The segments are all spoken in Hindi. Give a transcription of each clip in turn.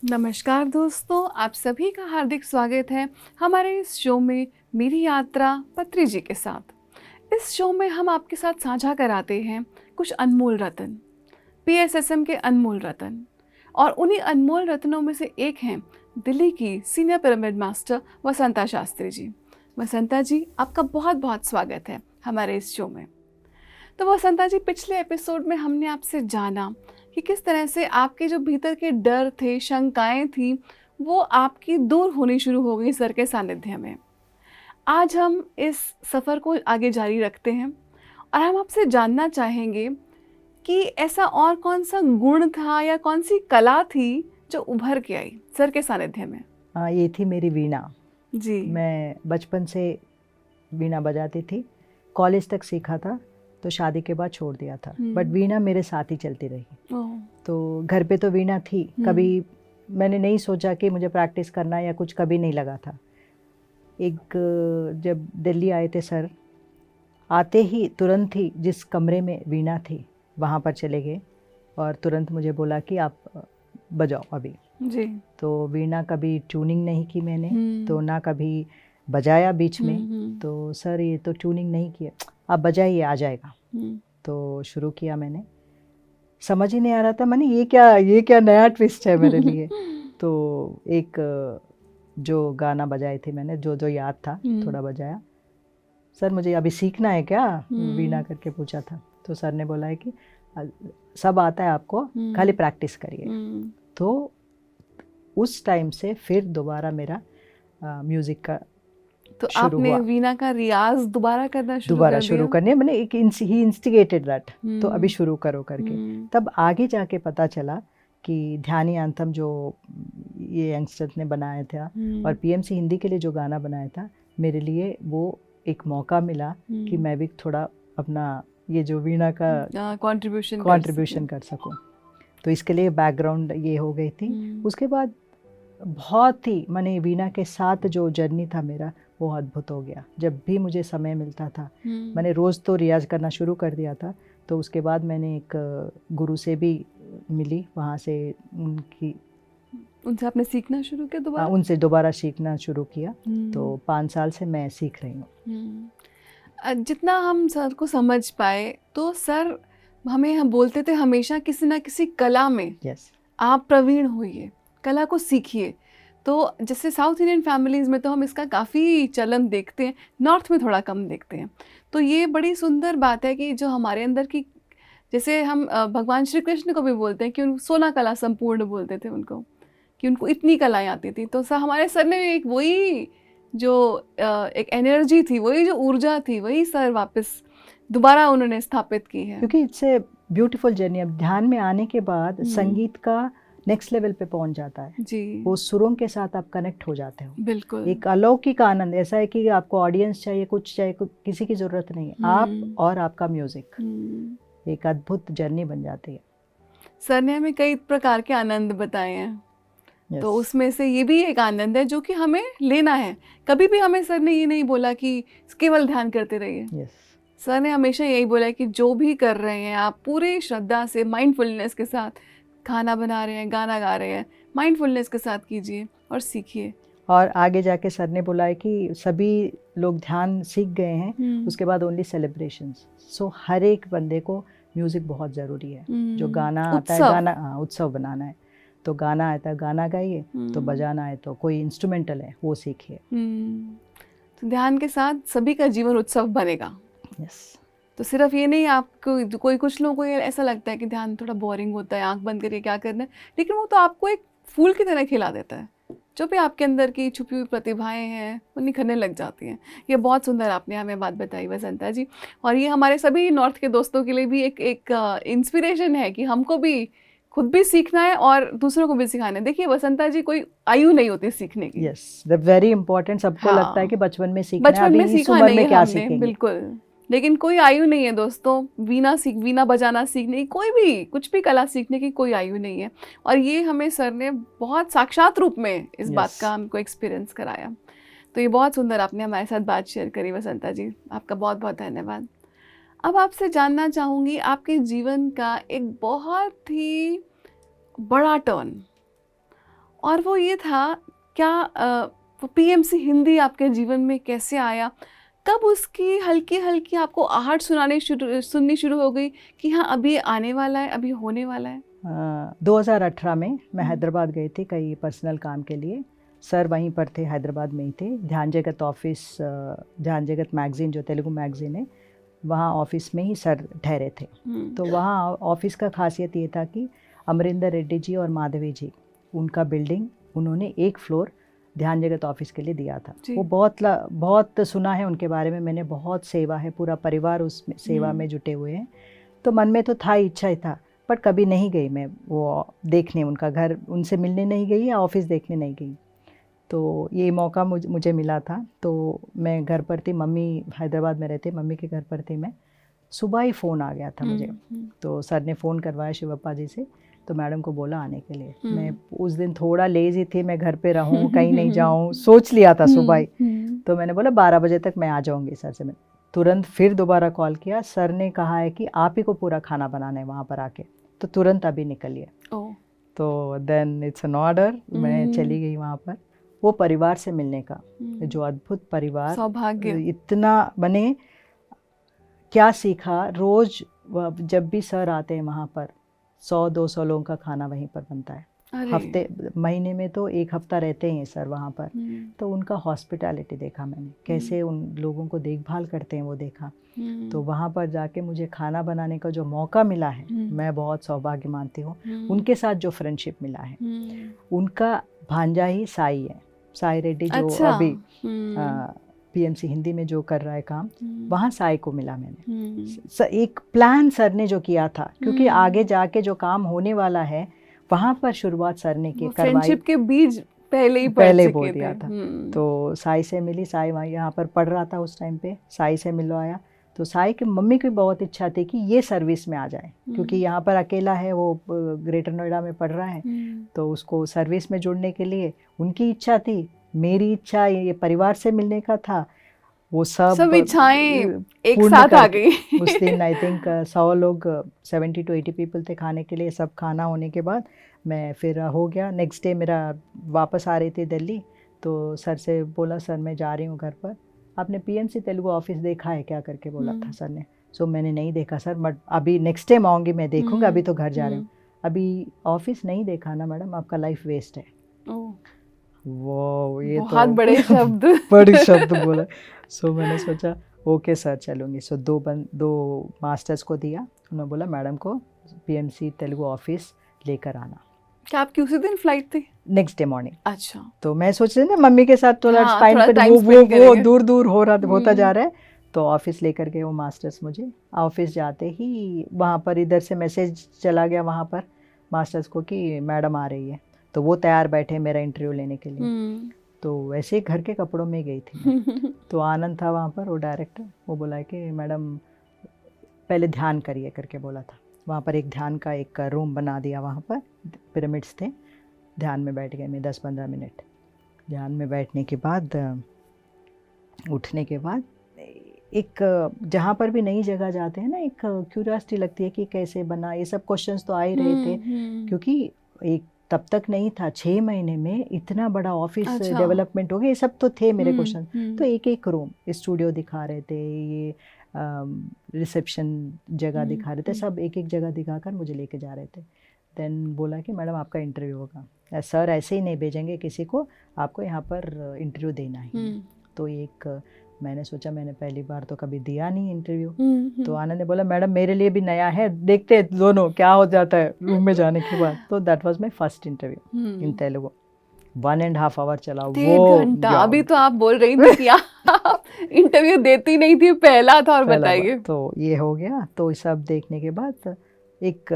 नमस्कार दोस्तों, आप सभी का हार्दिक स्वागत है हमारे इस शो में मेरी यात्रा पत्री जी के साथ। इस शो में हम आपके साथ साझा कराते हैं कुछ अनमोल रत्न, PSSM के अनमोल रत्न। और उन्हीं अनमोल रत्नों में से एक हैं दिल्ली की senior pyramid master Vasanta Shastri ji. Vasanta जी, आपका बहुत बहुत स्वागत है हमारे इस शो में। तो वसंता जी, पिछले एपिसोड में हमने आपसे जाना कि किस तरह से आपके जो भीतर के डर थे, शंकाएं थी, वो आपकी दूर होनी शुरू हो गई सर के सानिध्य में। आज हम इस सफ़र को आगे जारी रखते हैं और हम आपसे जानना चाहेंगे कि ऐसा और कौन सा गुण था या कौन सी कला थी जो उभर के आई सर के सानिध्य में। ये थी मेरी वीणा जी। मैं बचपन से वीणा बजाती थी, कॉलेज तक सीखा था तो शादी के बाद छोड़ दिया था, बट वीणा मेरे साथ ही चलती रही। तो घर पे तो वीणा थी, कभी मैंने नहीं सोचा कि मुझे प्रैक्टिस करना या कुछ, कभी नहीं लगा था। जब दिल्ली आए थे सर, आते ही तुरंत ही जिस कमरे में वीणा थी वहाँ पर चले गए और तुरंत मुझे बोला कि आप बजाओ अभी जी। तो वीणा कभी ट्यूनिंग नहीं की मैंने, तो ना कभी बजाया बीच में। तो सर ये तो ट्यूनिंग नहीं किया, आप बजाइए आ जाएगा। तो शुरू किया मैंने, समझ ही नहीं आ रहा था मैंने ये क्या नया ट्विस्ट है मेरे लिए। तो एक जो गाना बजाए थे मैंने, जो याद था थोड़ा बजाया। सर मुझे अभी सीखना है क्या, वीणा करके पूछा था। तो सर ने बोला है कि सब आता है आपको, खाली प्रैक्टिस करिए। तो उस टाइम से फिर दोबारा मेरा म्यूज़िक का तो आपने वीणा का रियाज दोबारा शुरू करने, मैंने ही इंस्टिगेटेड दैट, तो अभी शुरू करो करके। तब आगे जाके पता चला कि ध्यानी एंथम जो ये यंगस्टर्स ने बनाया था और PMC हिंदी के लिए जो गाना बनाया था, मेरे लिए वो एक मौका मिला कि मैं भी थोड़ा अपना ये जो वीणा का कंट्रीब्यूशन कर सकूं। तो इसके लिए बैकग्राउंड ये हो गई थी। उसके बाद बहुत ही मैंने वीणा के साथ जो जर्नी था मेरा, वो अद्भुत हो गया। जब भी मुझे समय मिलता था, मैंने रोज़ तो रियाज़ करना शुरू कर दिया था। तो उसके बाद मैंने एक गुरु से भी मिली, वहाँ से उनसे आपने सीखना शुरू किया दोबारा? उनसे दोबारा सीखना शुरू किया। तो 5 साल से मैं सीख रही हूँ। जितना हम सर को समझ पाए तो सर हम बोलते थे हमेशा किसी ना किसी कला में आप प्रवीण होइए, कला को सीखिए। तो जैसे साउथ इंडियन फैमिलीज़ में तो हम इसका काफ़ी चलन देखते हैं, नॉर्थ में थोड़ा कम देखते हैं। तो ये बड़ी सुंदर बात है कि जो हमारे अंदर की, जैसे हम भगवान श्री कृष्ण को भी बोलते हैं कि उन 16 कला संपूर्ण बोलते थे उनको, कि उनको इतनी कलाएं आती थी। तो हमारे सर ने एक वही जो एक एनर्जी थी, वही जो ऊर्जा थी, वही सर वापस दोबारा उन्होंने स्थापित की है। क्योंकि इट्स ए ब्यूटीफुल जर्नी। अब ध्यान में आने के बाद संगीत का नेक्स्ट लेवल पे पहुंच जाता है जी। वो सुरों के साथ आप कनेक्ट हो जाते हो। बिल्कुल एक अलौकिक आनंद ऐसा है कि आपको ऑडियंस चाहिए, कुछ चाहिए, किसी की ज़रूरत नहीं है, आप और आपका म्यूज़िक, एक अद्भुत जर्नी बन जाती है। सर ने हमें कई प्रकार के आनंद बताए हैं। तो उसमें से ये भी एक आनंद है जो कि हमें लेना है। कभी भी हमें सर ने ये नहीं बोला कि केवल ध्यान करते रहिए। सर ने हमेशा यही बोला कि जो भी कर रहे हैं आप पूरी श्रद्धा से, माइंडफुलनेस के साथ, खाना बना रहे हैं, गाना गा रहे हैं, माइंडफुलनेस के साथ कीजिए और सीखिए। और आगे जाके सर ने बोला है कि सभी लोग ध्यान सीख गए हैं, उसके बाद ओनली सेलिब्रेशंस। सो हर एक बंदे को म्यूज़िक बहुत ज़रूरी है। जो गाना आता है, गाना उत्सव बनाना है, तो गाना आता है गाना गाइए, तो बजाना है तो कोई इंस्ट्रूमेंटल है वो सीखिए। तो ध्यान के साथ सभी का जीवन उत्सव बनेगा। तो सिर्फ ये नहीं, आपको कुछ लोगों को ऐसा लगता है कि ध्यान थोड़ा बोरिंग होता है, आंख बंद करके क्या करना है, लेकिन वो तो आपको एक फूल की तरह खिला देता है। जो भी आपके अंदर की छुपी हुई प्रतिभाएं हैं वो निखरने लग जाती हैं। ये बहुत सुंदर आपने हमें बात बताई वसंता जी, और ये हमारे सभी नॉर्थ के दोस्तों के लिए भी एक इंस्पिरेशन है कि हमको भी खुद भी सीखना है और दूसरों को भी सिखाना है। देखिए वसंता जी, कोई आयु नहीं होती सीखने की। Yes, that very important. सबको लगता है कि बचपन में सीखना है, बचपन में सीखा नहीं है हमने, बिल्कुल, लेकिन कोई आयु नहीं है दोस्तों। वीणा बजाना सीखने की, कोई भी कुछ भी कला सीखने की कोई आयु नहीं है। और ये हमें सर ने बहुत साक्षात रूप में इस बात का हमको एक्सपीरियंस कराया। तो ये बहुत सुंदर आपने हमारे साथ बात शेयर करी वसंता जी, आपका बहुत बहुत धन्यवाद। अब आपसे जानना चाहूँगी आपके जीवन का एक बहुत ही बड़ा टर्न, और वो ये था क्या वो पीएमसी हिंदी आपके जीवन में कैसे आया, कब उसकी हल्की हल्की आपको आहट सुननी शुरू हो गई कि हाँ अभी आने वाला है, अभी होने वाला है? 2018 में मैं हैदराबाद गई थी कई पर्सनल काम के लिए। सर वहीं पर थे, हैदराबाद में ही थे। ध्यान जगत ऑफिस, ध्यान जगत मैगज़ीन जो तेलुगु मैगज़ीन है, वहाँ ऑफिस में ही सर ठहरे थे। तो वहाँ ऑफिस का खासियत ये था कि अमरिंदर रेड्डी जी और माधवी जी, उनका बिल्डिंग उन्होंने एक फ्लोर ध्यान जगत ऑफिस के लिए दिया था। वो बहुत सुना है उनके बारे में मैंने, बहुत सेवा है, पूरा परिवार उस सेवा में जुटे हुए हैं। तो मन में तो था, इच्छा ही था, बट कभी नहीं गई मैं वो देखने, उनका घर, उनसे मिलने नहीं गई या ऑफिस देखने नहीं गई। तो ये मौका मुझे मिला था। तो मैं घर पर थी, मम्मी हैदराबाद में रहते, मम्मी के घर पर थी मैं। सुबह ही फ़ोन आ गया था मुझे। तो सर ने फ़ोन करवाया शिवप्पा जी से, तो मैडम को बोला आने के लिए। मैं उस दिन थोड़ा लेज़ी थी, मैं घर पे रहूं, कहीं नहीं जाऊं, सोच लिया था सुबह ही। तो मैंने बोला 12 बजे तक मैं आ जाऊंगी सर से। मैं तुरंत फिर दोबारा कॉल किया, सर ने कहा है कि आप ही को पूरा खाना बनाना है वहाँ पर आके, तो तुरंत अभी निकलिए। तो देन इट्स एन ऑर्डर, मैं चली गई वहाँ पर। वो परिवार से मिलने का जो अद्भुत परिवार, सौभाग्य, इतना बने। क्या सीखा, रोज़ जब भी सर आते हैं वहाँ पर 100-200 लोगों का खाना वहीं पर बनता है। हफ्ते महीने में तो एक हफ्ता रहते हैं सर वहाँ पर। तो उनका हॉस्पिटैलिटी देखा मैंने, कैसे उन लोगों को देखभाल करते हैं वो देखा। तो वहाँ पर जाके मुझे खाना बनाने का जो मौका मिला है, मैं बहुत सौभाग्य मानती हूँ। उनके साथ जो फ्रेंडशिप मिला है, उनका भांजा ही साई है, साई रेड्डी, जो अभी पीएमसी हिंदी में जो कर रहा है काम, वहाँ साई को मिला मैंने। एक प्लान सर ने जो किया था, क्योंकि आगे जाके जो काम होने वाला है वहाँ पर शुरुआत सर ने की, करवाई। फ्रेंडशिप के बीज पहले ही बोल दिया था। तो साई से मिली, साई वहाँ यहाँ पर पढ़ रहा था उस टाइम पे, साई से मिलवाया। तो साई की मम्मी की बहुत इच्छा थी कि ये सर्विस में आ जाए, क्योंकि यहाँ पर अकेला है, वो ग्रेटर नोएडा में पढ़ रहा है। तो उसको सर्विस में जुड़ने के लिए उनकी इच्छा थी, मेरी इच्छा, ये परिवार से मिलने का था। वो सब इच्छाएं एक साथ आ गई। उस दिन आई थिंक 100 लोग, 70 to 80 पीपल थे खाने के लिए। सब खाना होने के बाद मैं फिर हो गया। नेक्स्ट डे मेरा वापस आ रही थी दिल्ली, तो सर से बोला, सर मैं जा रही हूँ घर पर, आपने पीएमसी तेलुगु ऑफिस देखा है क्या करके बोला था सर ने। सो मैंने नहीं देखा सर, बट अभी नेक्स्ट टाइम आऊँगी मैं देखूँगा, अभी तो घर जा रही हूँ। अभी ऑफिस नहीं देखा ना मैडम, आपका लाइफ वेस्ट है। वो ये बहुत तो बड़े शब्द बड़े शब्द बोला। सो मैंने सोचा ओके सर चलूँगी। सो दो मास्टर्स को दिया, उन्होंने बोला मैडम को पीएमसी तेलुगु ऑफिस लेकर आना। क्या आपकी उसी दिन फ्लाइट थी? Next day morning. अच्छा। तो मैं सोच रही थी ना मम्मी के साथ थोड़ा टाइम वो दूर होता जा रहा है। तो ऑफिस लेकर गए वो मास्टर्स मुझे। ऑफिस जाते ही वहाँ पर इधर से मैसेज चला गया वहाँ पर मास्टर्स को कि मैडम आ रही है। तो वो तैयार बैठे मेरा इंटरव्यू लेने के लिए। तो वैसे ही घर के कपड़ों में गई थी। तो आनंद था वहाँ पर, वो डायरेक्टर, वो बोला कि मैडम पहले ध्यान करिए करके बोला था। वहाँ पर एक ध्यान का एक रूम बना दिया, वहाँ पर पिरामिड्स थे, ध्यान में बैठ गए मैं 10-15 मिनट। ध्यान में बैठने के बाद उठने के बाद एक जहाँ पर भी नई जगह जाते हैं ना, एक क्यूरियोसिटी लगती है कि कैसे बना, ये सब क्वेश्चंस तो आ ही रहे थे। क्योंकि एक तब तक नहीं था, 6 महीने में इतना बड़ा ऑफिस डेवलपमेंट हो गया, ये सब तो थे मेरे क्वेश्चन। तो एक एक रूम, स्टूडियो दिखा रहे थे, ये रिसेप्शन जगह दिखा रहे थे, सब एक एक जगह दिखाकर मुझे लेके जा रहे थे। देन बोला कि मैडम आपका इंटरव्यू होगा, सर ऐसे ही नहीं भेजेंगे किसी को, आपको यहाँ पर इंटरव्यू देना है। तो एक मैंने सोचा, मैंने पहली बार तो कभी दिया नहीं इंटरव्यू। तो आनंद ने बोला मैडम मेरे लिए भी नया है, देखते हैं दोनों क्या हो जाता है रूम में जाने के बाद। तो that was my first interview in Telugu. 1.5 hour चला वो घंटा। अभी तो आप बोल रही थी कि आप इंटरव्यू देती नहीं थी, पहला था, और बताइए। तो ये हो गया। तो सब देखने के बाद एक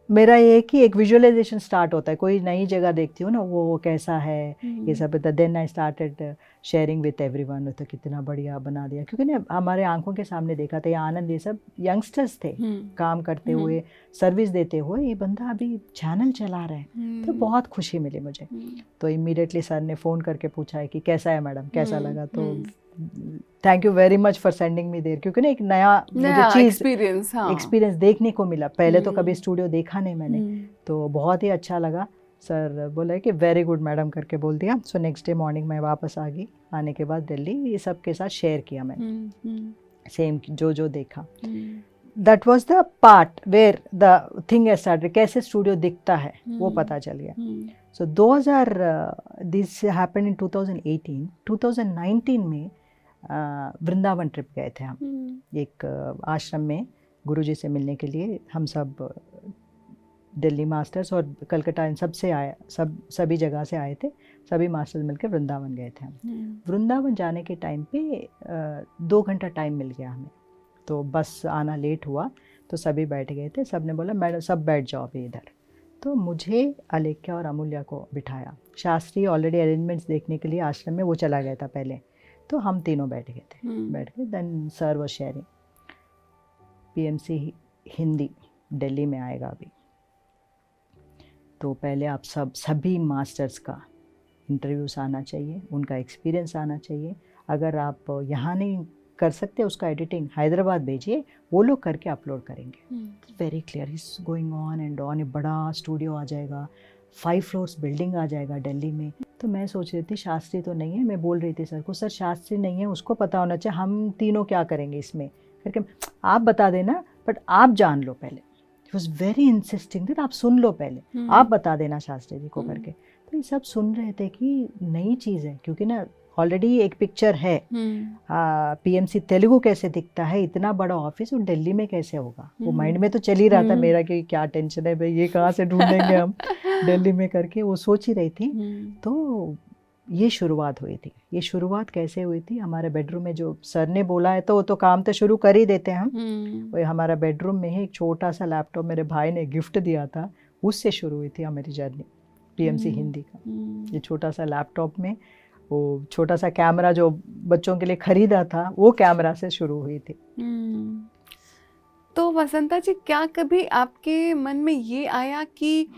मेरा ये है कि एक विजुअलाइजेशन स्टार्ट होता है, कोई नई जगह देखती हूँ ना, वो कैसा है ये सब, then I started sharing with everyone, तो कितना बढ़िया बना दिया, क्योंकि ना हमारे आंखों के सामने देखा था, ये आनंद, ये सब यंगस्टर्स थे काम करते हुए, सर्विस देते हुए, ये बंदा अभी चैनल चला रहा है, तो बहुत खुशी मिली मुझे। तो इमीडिएटली सर ने फ़ोन करके पूछा है कि कैसा है मैडम, कैसा लगा, तो thank you very much for sending me there, क्योंकि ना एक नया मुझे चीज़ एक्सपीरियंस देखने को मिला, पहले तो कभी स्टूडियो देखा नहीं मैंने, तो बहुत ही अच्छा लगा। सर बोला कि वेरी गुड मैडम करके बोल दिया। सो नेक्स्ट डे मॉर्निंग मैं वापस आ गई, आने के बाद दिल्ली ये सब के साथ शेयर किया मैंने सेम जो देखा। That was the part where the thing started, कैसे स्टूडियो दिखता है वो पता चल गया। सो 2000 दिस हैपेंड इन 2018। 2019 में वृंदावन ट्रिप गए थे हम, एक आश्रम में गुरुजी से मिलने के लिए। हम सब दिल्ली मास्टर्स और कलकत्ता इन सब से आए, सभी जगह से आए थे, सभी मास्टर्स मिलकर वृंदावन गए थे हम। वृंदावन जाने के टाइम पे 2 घंटा टाइम मिल गया हमें, तो बस आना लेट हुआ, तो सभी बैठ गए थे। सब ने बोला मैडम सब बैठ जाओ अभी इधर, तो मुझे अलेख्या और अमूल्या को बिठाया। शास्त्री ऑलरेडी अरेंजमेंट्स देखने के लिए आश्रम में वो चला गया था पहले, तो हम तीनों बैठ गए थे। बैठ के then sir was sharing, PMC Hindi Delhi में आएगा अभी, तो पहले आप सभी मास्टर्स का इंटरव्यूज़ आना चाहिए, उनका एक्सपीरियंस आना चाहिए। अगर आप यहाँ नहीं कर सकते उसका एडिटिंग, हैदराबाद भेजिए, वो लोग करके अपलोड करेंगे। Very clear, is going on and on. बड़ा स्टूडियो आ जाएगा, 5 फ्लोर्स बिल्डिंग आ जाएगा दिल्ली में। तो मैं सोच रही थी शास्त्री तो नहीं है, मैं बोल रही थी सर को, सर शास्त्री नहीं है, उसको पता होना चाहिए, हम तीनों क्या करेंगे इसमें करके, आप बता देना बट आप जान लो पहले। He was very insisting that आप सुन लो पहले, आप बता देना शास्त्री जी को करके। तो ये सब सुन रहे थे कि नई चीज़ है, क्योंकि ना ऑलरेडी एक पिक्चर है पीएमसी तेलुगु कैसे दिखता है, इतना बड़ा ऑफिस, और दिल्ली में कैसे होगा, वो माइंड में तो चल ही रहा था मेरा कि क्या टेंशन है भाई, ये कहाँ से ढूंढेंगे हम दिल्ली में करके, वो सोच ही रही थी। तो ये शुरुआत हुई थी। ये शुरुआत कैसे हुई थी, हमारे बेडरूम में जो सर ने बोला है तो वो तो काम तो शुरू कर ही देते हैं हम। वो हमारा बेडरूम में ही एक छोटा सा लैपटॉप मेरे भाई ने गिफ्ट दिया था, उससे शुरू हुई थी हमारी जर्नी पीएमसी हिंदी का। ये छोटा सा लैपटॉप में वो छोटा सा कैमरा जो बच्चों के लिए खरीदा था, वो कैमरा से शुरू हुई थी। तो वसंता जी, क्या कभी आपके मन में ये आया कि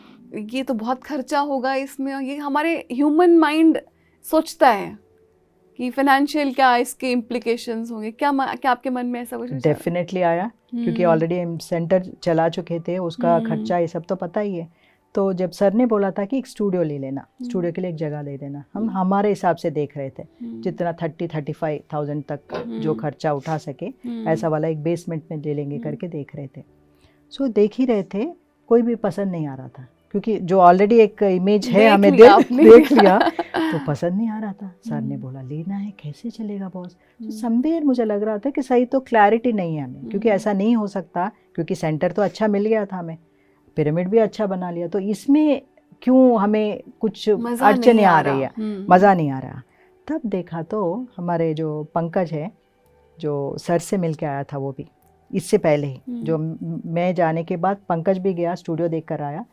ये तो बहुत खर्चा होगा इसमें, ये हमारे ह्यूमन माइंड सोचता है कि फाइनेंशियल क्या इसके इम्प्लीकेशंस होंगे, क्या आपके मन में ऐसा कुछ? डेफिनेटली आया, क्योंकि ऑलरेडी हम सेंटर चला चुके थे, उसका खर्चा ये सब तो पता ही है। तो जब सर ने बोला था कि एक स्टूडियो ले लेना, स्टूडियो के लिए एक जगह दे देना, हम हमारे हिसाब से देख रहे थे, जितना 30-35,000 तक जो खर्चा उठा सके, ऐसा वाला एक बेसमेंट में ले लेंगे करके देख रहे थे। सो देख ही रहे थे, कोई भी पसंद नहीं आ रहा था, क्योंकि जो ऑलरेडी एक इमेज है हमें देख लिया तो पसंद नहीं आ रहा था। सर ने बोला लेना है, कैसे चलेगा बॉस? तो समवेयर मुझे लग रहा था कि सही तो क्लैरिटी नहीं है हमें, क्योंकि ऐसा नहीं हो सकता, क्योंकि सेंटर तो अच्छा मिल गया था हमें, पिरामिड भी अच्छा बना लिया, तो इसमें क्यों हमें कुछ अड़चन नहीं आ रही है, मज़ा नहीं आ रहा। तब देखा तो हमारे जो पंकज है, जो सर से मिल के आया था, वो भी इससे पहले ही, जो मैं जाने के बाद पंकज भी गया, स्टूडियो देख कर आया।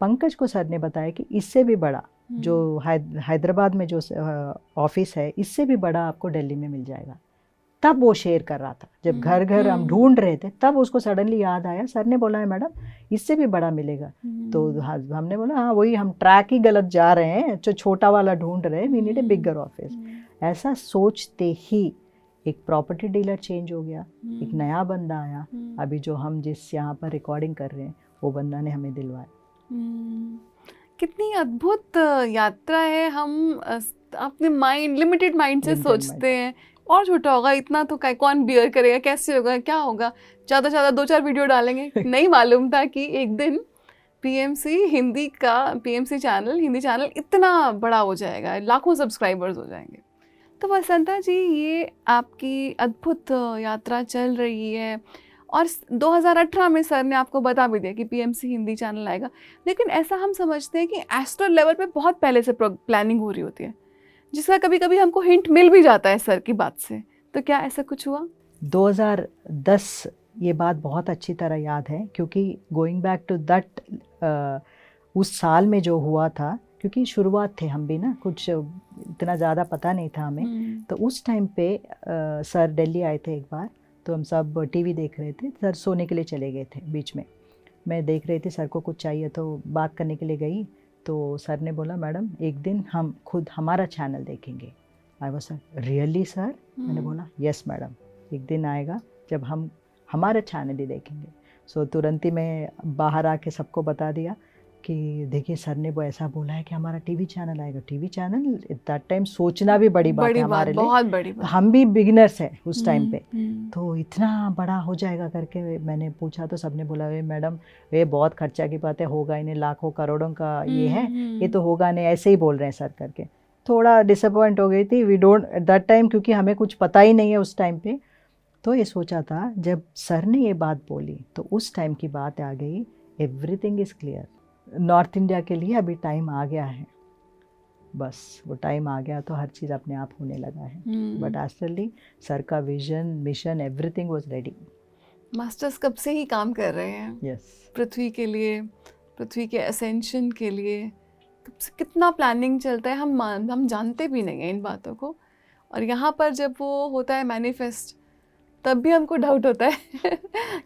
पंकज को सर ने बताया कि इससे भी बड़ा जो हैदराबाद में जो ऑफिस है, इससे भी बड़ा आपको दिल्ली में मिल जाएगा। तब वो शेयर कर रहा था, जब घर घर हम ढूंढ रहे थे, तब उसको सडनली याद आया, सर ने बोला है मैडम इससे भी बड़ा मिलेगा। तो हमने बोला हाँ वही, हम ट्रैक ही गलत जा रहे हैं, जो छोटा वाला ढूंढ रहे हैं, we need a bigger office. ऐसा सोचते ही एक प्रॉपर्टी डीलर चेंज हो गया, एक नया बंदा आया, अभी जो हम जिस यहाँ पर रिकॉर्डिंग कर रहे हैं, वो बंदा ने हमें दिलवाया। कितनी अद्भुत यात्रा है। हम अपने माइंड, लिमिटेड माइंड से सोचते हैं और छोटा होगा, इतना तो कौन बियर करेगा, कैसे होगा, क्या होगा, ज़्यादा से ज़्यादा 2-4 वीडियो डालेंगे। नहीं मालूम था कि एक दिन पीएमसी हिंदी का, पीएमसी चैनल, हिंदी चैनल इतना बड़ा हो जाएगा, लाखों सब्सक्राइबर्स हो जाएंगे। तो वसंता जी, ये आपकी अद्भुत यात्रा चल रही है और 2018 में सर ने आपको बता भी दिया कि पीएमसी हिंदी चैनल आएगा, लेकिन ऐसा हम समझते हैं कि एस्ट्रल लेवल पे बहुत पहले से प्लानिंग हो रही होती है, जिसका कभी कभी हमको हिंट मिल भी जाता है सर की बात से। तो क्या ऐसा कुछ हुआ? 2010 ये बात बहुत अच्छी तरह याद है, क्योंकि गोइंग बैक टू दैट उस साल में जो हुआ था, क्योंकि शुरुआत थे हम भी ना, कुछ इतना ज़्यादा पता नहीं था हमें। तो उस टाइम पे सर दिल्ली आए थे एक बार, तो हम सब टीवी देख रहे थे, सर सोने के लिए चले गए थे बीच में। मैं देख रही थी सर को कुछ चाहिए तो बात करने के लिए गई, तो सर ने बोला मैडम एक दिन हम खुद हमारा चैनल देखेंगे। I was sir really sir? मैंने बोला यस मैडम, एक दिन आएगा जब हम हमारा चैनल ही देखेंगे। सो तुरंत ही मैं बाहर आके सबको बता दिया कि देखिए सर ने वो ऐसा बोला है कि हमारा टीवी चैनल आएगा। टीवी चैनल दैट टाइम सोचना भी बड़ी बात है हमारे लिए, बहुत बड़ी बात। हम भी बिगिनर्स हैं उस टाइम पे, तो इतना बड़ा हो जाएगा करके मैंने पूछा तो सबने बोला वे मैडम वे बहुत खर्चा की बात है, होगा इन्हें लाखों करोड़ों का ये है, ये तो होगा नहीं, ऐसे ही बोल रहे हैं सर करके। थोड़ा डिसअपॉइंट हो गई थी। We don't at that time, क्योंकि हमें कुछ पता ही नहीं है उस टाइम पे। तो ये सोचा था जब सर ने ये बात बोली तो उस टाइम की बात आ गई, everything is clear. North India के लिए अभी टाइम आ गया है, बस वो टाइम आ गया तो हर चीज़ अपने आप होने लगा है। बट एक्चुअली सर का vision, mission, everything was ready. Masters कब से ही काम कर रहे हैं पृथ्वी के लिए, पृथ्वी के असेंशन के लिए। कब से कितना प्लानिंग चलता है, हम जानते भी नहीं हैं इन बातों को। और यहाँ पर जब वो होता है मैनिफेस्ट, तब भी हमको डाउट होता है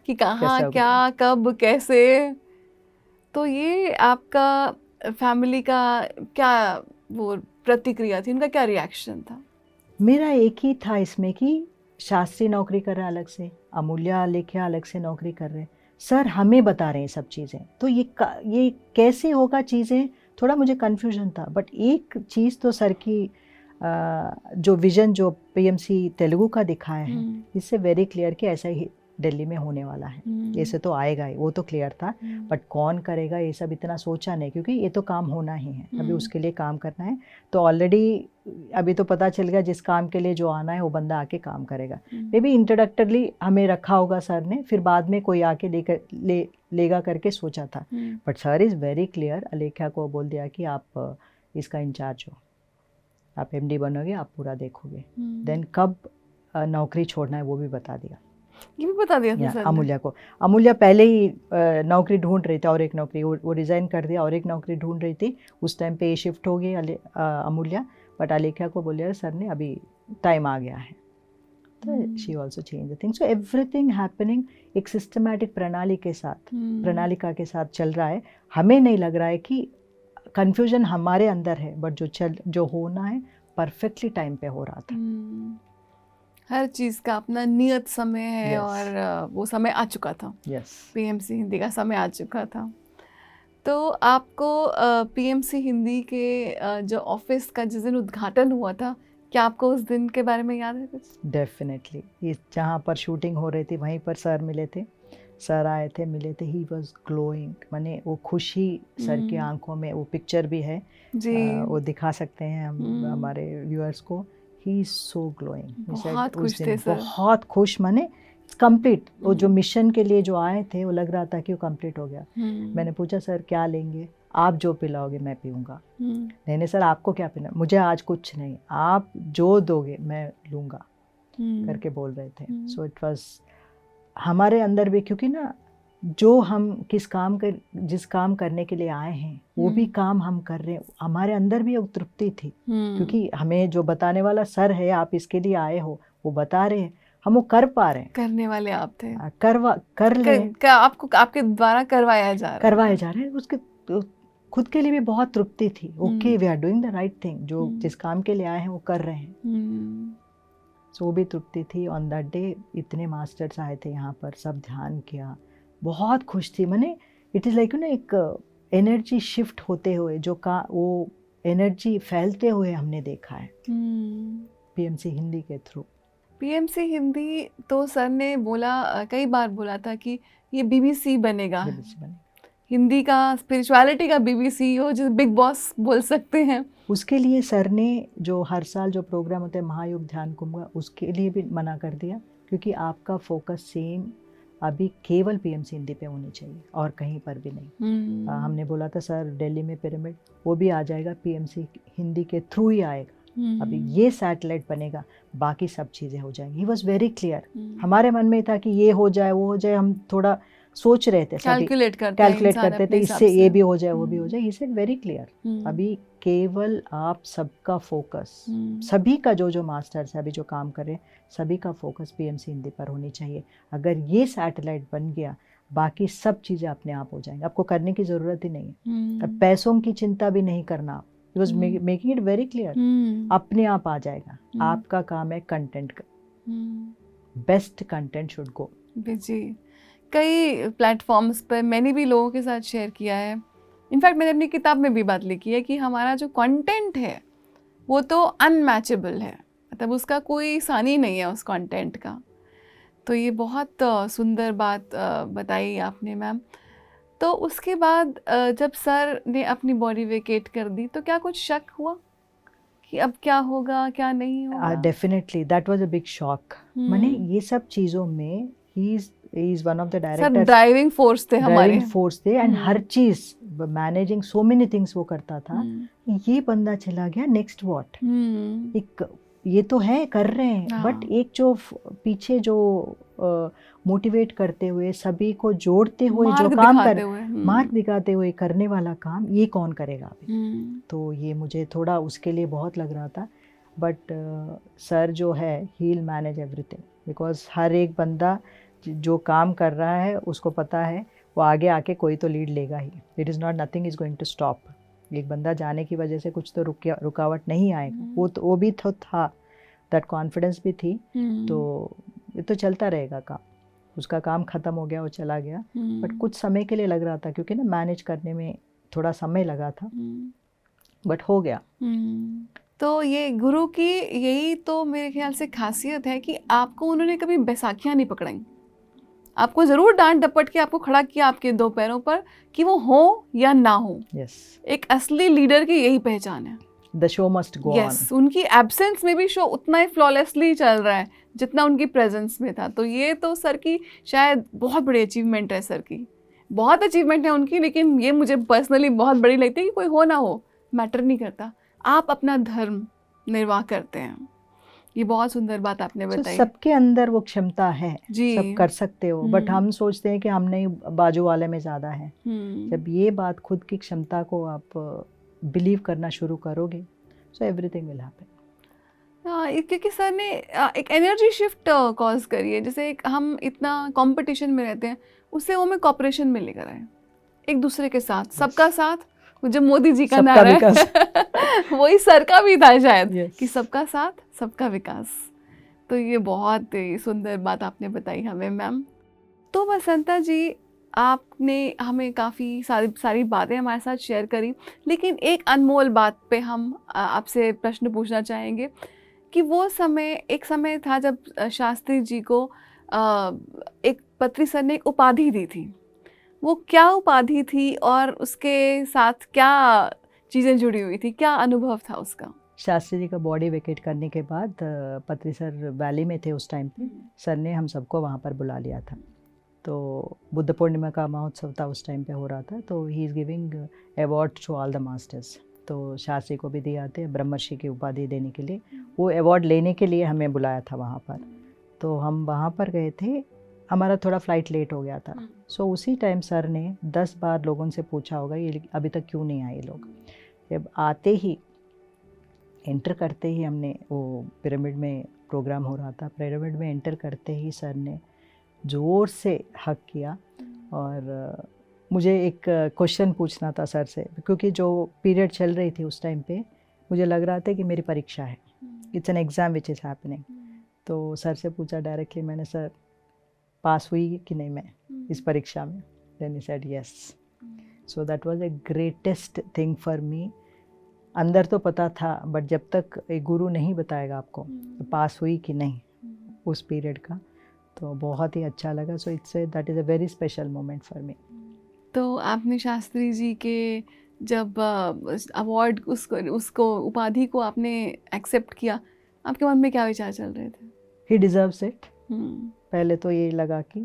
कि कहाँ, क्या, कब, कैसे। तो ये आपका फैमिली का क्या वो प्रतिक्रिया थी, उनका क्या रिएक्शन था? मेरा एक ही था इसमें कि शास्त्री नौकरी कर रहे अलग से, अमूल्या आलेख्या अलग से नौकरी कर रहे, सर हमें बता रहे हैं सब चीज़ें, तो ये कैसे होगा चीज़ें, थोड़ा मुझे कन्फ्यूजन था। बट एक चीज़ तो सर की जो विज़न जो पीएमसी तेलुगु का दिखाया है, इससे वेरी क्लियर कि ऐसा ही दिल्ली में होने वाला है, ऐसे तो आएगा ही, वो तो क्लियर था। बट कौन करेगा ये सब इतना सोचा नहीं, क्योंकि ये तो काम होना ही है, अभी उसके लिए काम करना है। तो ऑलरेडी अभी तो पता चल गया जिस काम के लिए जो आना है वो बंदा आके काम करेगा। मे बी इंट्रोडक्टरली हमें रखा होगा सर ने, फिर बाद में कोई आके लेगा करके सोचा था। But sir is very clear, Alekhya को बोल दिया कि आप इसका इंचार्ज हो, आप एमडी बनोगे, आप पूरा देखोगे। देन कब नौकरी छोड़ना है वो भी बता दिया, ये भी बता दिया था सर अमूल्या को। अमूल्या पहले ही नौकरी ढूंढ रही थी, और एक नौकरी वो रिज़ाइन कर दिया, और एक नौकरी ढूंढ रही थी। उस टाइम पे शिफ्ट हो गई अमूल्या, बट अलेख्या को बोलिए सर ने अभी टाइम आ गया है, तो she also change the thing. So everything happening एक सिस्टमैटिक प्रणालिका के साथ चल रहा है। हमें नहीं लग रहा है कि कन्फ्यूजन हमारे अंदर है, बट जो होना है परफेक्टली टाइम पे हो रहा था। हर चीज़ का अपना नियत समय है, और वो समय आ चुका था। पीएमसी हिंदी का समय आ चुका था। तो आपको पीएमसी हिंदी के जो ऑफिस का जिस दिन उद्घाटन हुआ था, क्या आपको उस दिन के बारे में याद है कुछ? डेफिनेटली, ये जहाँ पर शूटिंग हो रही थी वहीं पर सर मिले थे, सर आए थे, मिले थे। ही वॉज ग्लोइंग, माने वो खुशी सर की आंखों में, वो पिक्चर भी है जी, वो दिखा सकते हैं हम हमारे व्यूअर्स को। ही इज सो ग्लोइंग, बहुत खुश थे सर, बहुत खुश, माने कंप्लीट। वो जो मिशन के लिए जो आए थे वो लग रहा था कि वो कंप्लीट हो गया। मैंने पूछा सर क्या लेंगे? आप जो पिलाओगे मैं पीऊँगा। नहीं सर आपको क्या पीना? मुझे आज कुछ नहीं, आप जो दोगे मैं लूँगा करके बोल रहे थे। सो इट वाज हमारे अंदर भी, क्योंकि ना जो हम जिस काम करने के लिए आए हैं वो भी काम हम कर रहे हैं, हमारे अंदर भी एक तृप्ति थी, क्योंकि हमें जो बताने वाला सर है, आप इसके लिए आए हो, वो बता रहे हैं, हम वो कर पा रहे हैं। करने वाले आप थे, कर ले आपको आपके द्वारा करवाया जा रहा है, उसके खुद के लिए भी बहुत तृप्ति थी। Okay we are doing the right thing, जो जिस काम के लिए आए हैं वो कर रहे हैं। सो भी तृप्ति थी। ऑन दैट डे इतने मास्टर्स आए थे यहाँ पर, सब ध्यान किया, बहुत खुश थी। मैंने इट इज़ लाइक एक एनर्जी शिफ्ट होते हुए, वो एनर्जी फैलते हुए हमने देखा है पीएमसी हिंदी के थ्रू। पीएमसी हिंदी तो सर ने बोला, कई बार बोला था कि ये बीबीसी बनेगा, हिंदी का, स्पिरिचुअलिटी का बीबीसी हो, जो बिग बॉस बोल सकते हैं। उसके लिए सर ने जो हर साल जो प्रोग्राम होता है महायोग ध्यान कुंभ, उसके लिए भी मना कर दिया, क्योंकि आपका फोकस सेम अभी केवल पीएमसी हिंदी पे होनी चाहिए और कहीं पर भी नहीं। हमने बोला था सर दिल्ली में पिरामिड वो भी आ जाएगा, पीएमसी हिंदी के थ्रू ही आएगा, अभी ये सैटेलाइट बनेगा, बाकी सब चीज़ें हो जाएंगी। He was very clear. हमारे मन में था कि ये हो जाए वो हो जाए, हम थोड़ा सोच रहे थे, कैलकुलेट करते थे, इससे ये भी हो जाए वो भी हो जाए। ही सेड वेरी क्लियर, अभी केवल आप सबका फोकस, सभी का जो मास्टर्स है अभी जो काम कर रहे हैं, सभी का फोकस पीएमसी हिंदी पर होनी चाहिए। अगर ये सैटेलाइट बन गया, बाकी सब चीज़ें अपने आप हो जाएंगी, आपको करने की ज़रूरत ही नहीं है। अब पैसों की चिंता भी नहीं करना। He was making it very clear, अपने आप आ जाएगा। आपका काम है कंटेंट का, बेस्ट कंटेंट शुड गो। जी, कई प्लेटफॉर्म्स पर मैंने भी लोगों के साथ शेयर किया है, इनफैक्ट मैंने अपनी किताब में भी बात लिखी है कि हमारा जो कंटेंट है वो तो अनमैचेबल है, मतलब उसका कोई सानी नहीं है उस कंटेंट का। तो ये बहुत सुंदर बात बताई आपने मैम। तो उसके बाद जब सर ने अपनी बॉडी वेकेट कर दी तो क्या कुछ शक हुआ कि अब क्या होगा क्या नहीं होगा? Definitely that was a big shock. मैंने ये सब चीज़ों में he is one of the directors, sir driving force थे हमारे, ड्राइविंग फोर्स थे, and her cheese managing so many things वो करता था। ये बंदा चला गया, नेक्स्ट व्हाट? एक ये तो है कर रहे हैं, बट एक जो पीछे जो मोटिवेट करते हुए, सभी को जोड़ते हुए जो काम कर, मार्ग दिखाते हुए करने वाला काम, ये कौन करेगा अभी? तो ये मुझे थोड़ा उसके लिए बहुत लग रहा था। बट सर जो है, he will manage everything, because हर एक बंदा जो काम कर रहा है उसको पता है वो आगे आके कोई तो लीड लेगा ही। It is not, nothing is going to stop. एक बंदा जाने की वजह से कुछ तो रुकावट नहीं आएगा। वो भी तो था, दैट कॉन्फिडेंस भी थी। तो ये तो चलता रहेगा काम। उसका काम ख़त्म हो गया, वो चला गया, बट कुछ समय के लिए लग रहा था, क्योंकि ना मैनेज करने में थोड़ा समय लगा था, बट हो गया। तो ये गुरु की यही तो मेरे ख्याल से खासियत है कि आपको उन्होंने कभी बैसाखियाँ नहीं पकड़ाई, आपको ज़रूर डांट डपट के आपको खड़ा किया आपके दो पैरों पर कि वो हो या ना हो। एक असली लीडर की यही पहचान है, the show must go on. उनकी एब्सेंस में भी शो उतना ही फ्लॉलेसली चल रहा है जितना उनकी प्रेजेंस में था। तो ये तो सर की शायद बहुत बड़ी अचीवमेंट है, सर की बहुत अचीवमेंट है उनकी, लेकिन ये मुझे पर्सनली बहुत बड़ी लगती है कि कोई हो ना हो मैटर नहीं करता, आप अपना धर्म निर्वाह करते हैं। ये बहुत सुंदर बात आपने बताई। सबके अंदर वो क्षमता है, सब कर सकते हो, बट हम सोचते हैं कि हमने बाजू वाले में ज़्यादा है। जब ये बात खुद की क्षमता को आप बिलीव करना शुरू करोगे, सो एवरीथिंग विल हैपन। क्योंकि सर ने एक एनर्जी शिफ्ट कॉज करी है। जैसे हम इतना कंपटीशन में रहते हैं, उससे वो हमें कॉपरेशन में लेकर आए, एक दूसरे के साथ, सबका साथ। जो मोदी जी का नारा है वही सर का भी था शायद, कि सबका साथ सबका विकास। तो ये बहुत ही सुंदर बात आपने बताई हमें मैम। तो बसंता जी, आपने हमें काफ़ी सारी बातें हमारे साथ शेयर करी, लेकिन एक अनमोल बात पे हम आपसे प्रश्न पूछना चाहेंगे कि वो समय, एक समय था जब शास्त्री जी को एक पत्री सर ने एक उपाधि दी थी। वो क्या उपाधि थी और उसके साथ क्या चीज़ें जुड़ी हुई थी, क्या अनुभव था उसका? शास्त्री जी का बॉडी वेकेट करने के बाद पत्री सर वैली में थे उस टाइम पे। सर ने हम सबको वहाँ पर बुला लिया था। तो बुद्ध पूर्णिमा का महोत्सव था उस टाइम पे हो रहा था। तो he is giving award to all the masters. तो शास्त्री को भी दिया थे ब्रह्मर्षि की उपाधि देने के लिए। वो अवार्ड लेने के लिए हमें बुलाया था वहाँ पर। तो हम वहाँ पर गए थे, हमारा थोड़ा फ्लाइट लेट हो गया था। सो उसी टाइम सर ने 10 बार लोगों से पूछा होगा ये अभी तक क्यों नहीं आए लोग। जब आते ही, एंटर करते ही, हमने वो पिरामिड में प्रोग्राम हो रहा था, पिरामिड में एंटर करते ही सर ने ज़ोर से हक किया। और मुझे एक क्वेश्चन पूछना था सर से, क्योंकि जो पीरियड चल रही थी उस टाइम पे मुझे लग रहा था कि मेरी परीक्षा है, it's an exam which is happening. तो सर से पूछा डायरेक्टली मैंने, सर पास हुई कि नहीं मैं इस परीक्षा में? Then he said yes. So that was a greatest thing for me. अंदर तो पता था, बट जब तक एक गुरु नहीं बताएगा आपको तो पास हुई कि नहीं उस पीरियड का, तो बहुत ही अच्छा लगा। So it's that is a very special moment for me. तो आपने शास्त्री जी के जब अवार्ड उसको उपाधि को आपने एक्सेप्ट किया, आपके मन में क्या विचार चल रहे थे? He deserves it. पहले तो ये लगा कि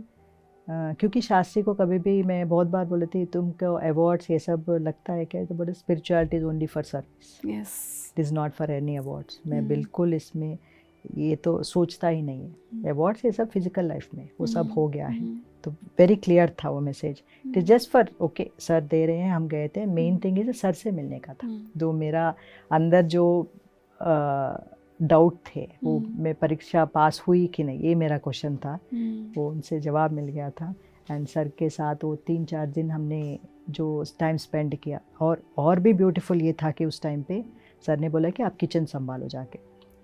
क्योंकि शास्त्री को कभी भी मैं बहुत बार बोली थी तुमको अवार्ड्स ये सब लगता है क्या, तो बोले spirituality is only for service, it is not for any awards. मैं बिल्कुल इसमें ये तो सोचता ही नहीं है, अवार्ड्स ये सब फिजिकल लाइफ में वो सब हो गया है। तो वेरी क्लियर था वो message, it is just for okay sir दे रहे हैं हम गए थे, मेन थिंग इज सर से मिलने का था। जो मेरा अंदर जो डाउट थे वो मैं परीक्षा पास हुई कि नहीं ये मेरा क्वेश्चन था, वो उनसे जवाब मिल गया था। एंड सर के साथ वो 3-4 दिन हमने जो टाइम स्पेंड किया, और भी ब्यूटीफुल ये था कि उस टाइम पे सर ने बोला कि आप किचन संभालो जाके,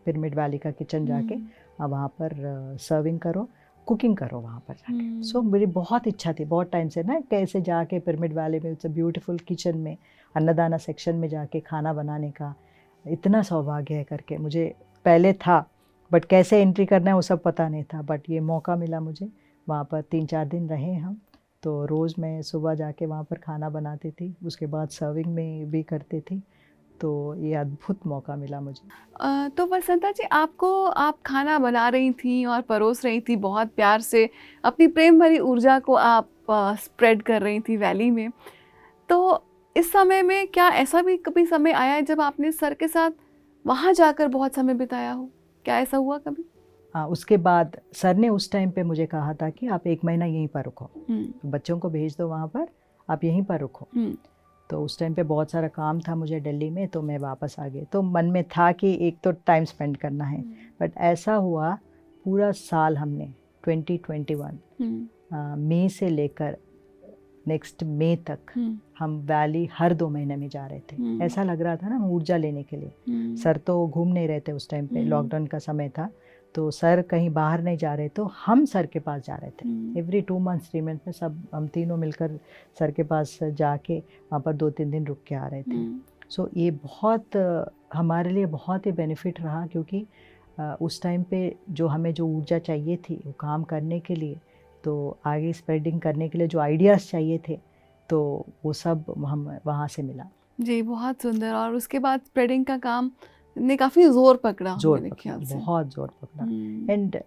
पिरामिड वैली का किचन जाके आप वहाँ पर सर्विंग करो, कुकिंग करो वहाँ पर जाके। सो मेरी बहुत इच्छा थी बहुत टाइम से ना, कैसे जाके पिरामिड वैली में इट्स अ ब्यूटीफुल किचन में अन्नदाना सेक्शन में जाके खाना बनाने का इतना सौभाग्य है करके मुझे पहले था, बट कैसे एंट्री करना है वो सब पता नहीं था। बट ये मौका मिला मुझे, वहाँ पर 3-4 दिन रहे हम, तो रोज़ मैं सुबह जाके वहाँ पर खाना बनाती थी, उसके बाद सर्विंग में भी करती थी। तो ये अद्भुत मौका मिला मुझे। तो वसंता जी, आप खाना बना रही थी और परोस रही थी बहुत प्यार से, अपनी प्रेम भरी ऊर्जा को आप स्प्रेड कर रही थी वैली में। तो इस समय में क्या ऐसा भी कभी समय आया है जब आपने सर के साथ वहाँ जाकर बहुत समय बिताया हो? क्या ऐसा हुआ कभी? हाँ, उसके बाद सर ने उस टाइम पे मुझे कहा था कि आप 1 महीना यहीं पर रुको, बच्चों को भेज दो वहाँ पर, आप यहीं पर रुको। तो उस टाइम पे बहुत सारा काम था मुझे दिल्ली में, तो मैं वापस आ गई। तो मन में था कि एक तो टाइम स्पेंड करना है, बट ऐसा हुआ पूरा साल हमने 2021 मई से लेकर नेक्स्ट मई तक हम वैली हर 2 महीने में जा रहे थे। ऐसा लग रहा था ना ऊर्जा लेने के लिए। सर तो घूम नहीं रहे थे उस टाइम पे, लॉकडाउन का समय था, तो सर कहीं बाहर नहीं जा रहे, तो हम सर के पास जा रहे थे। एवरी 2 मंथ्स 3 मंथ में सब हम तीनों मिलकर सर के पास जाके वहाँ पर 2-3 दिन रुक के आ रहे थे। सो ये बहुत हमारे लिए बहुत ही बेनिफिट रहा, क्योंकि उस टाइम पे जो हमें जो ऊर्जा चाहिए थी वो काम करने के लिए, तो आगे स्प्रेडिंग करने के लिए जो आइडियाज़ चाहिए थे, तो वो सब हम वहाँ से मिला। जी, बहुत सुंदर। और उसके बाद स्प्रेडिंग का काम ने काफ़ी ज़ोर पकड़ा, बहुत ज़ोर पकड़ा। एंड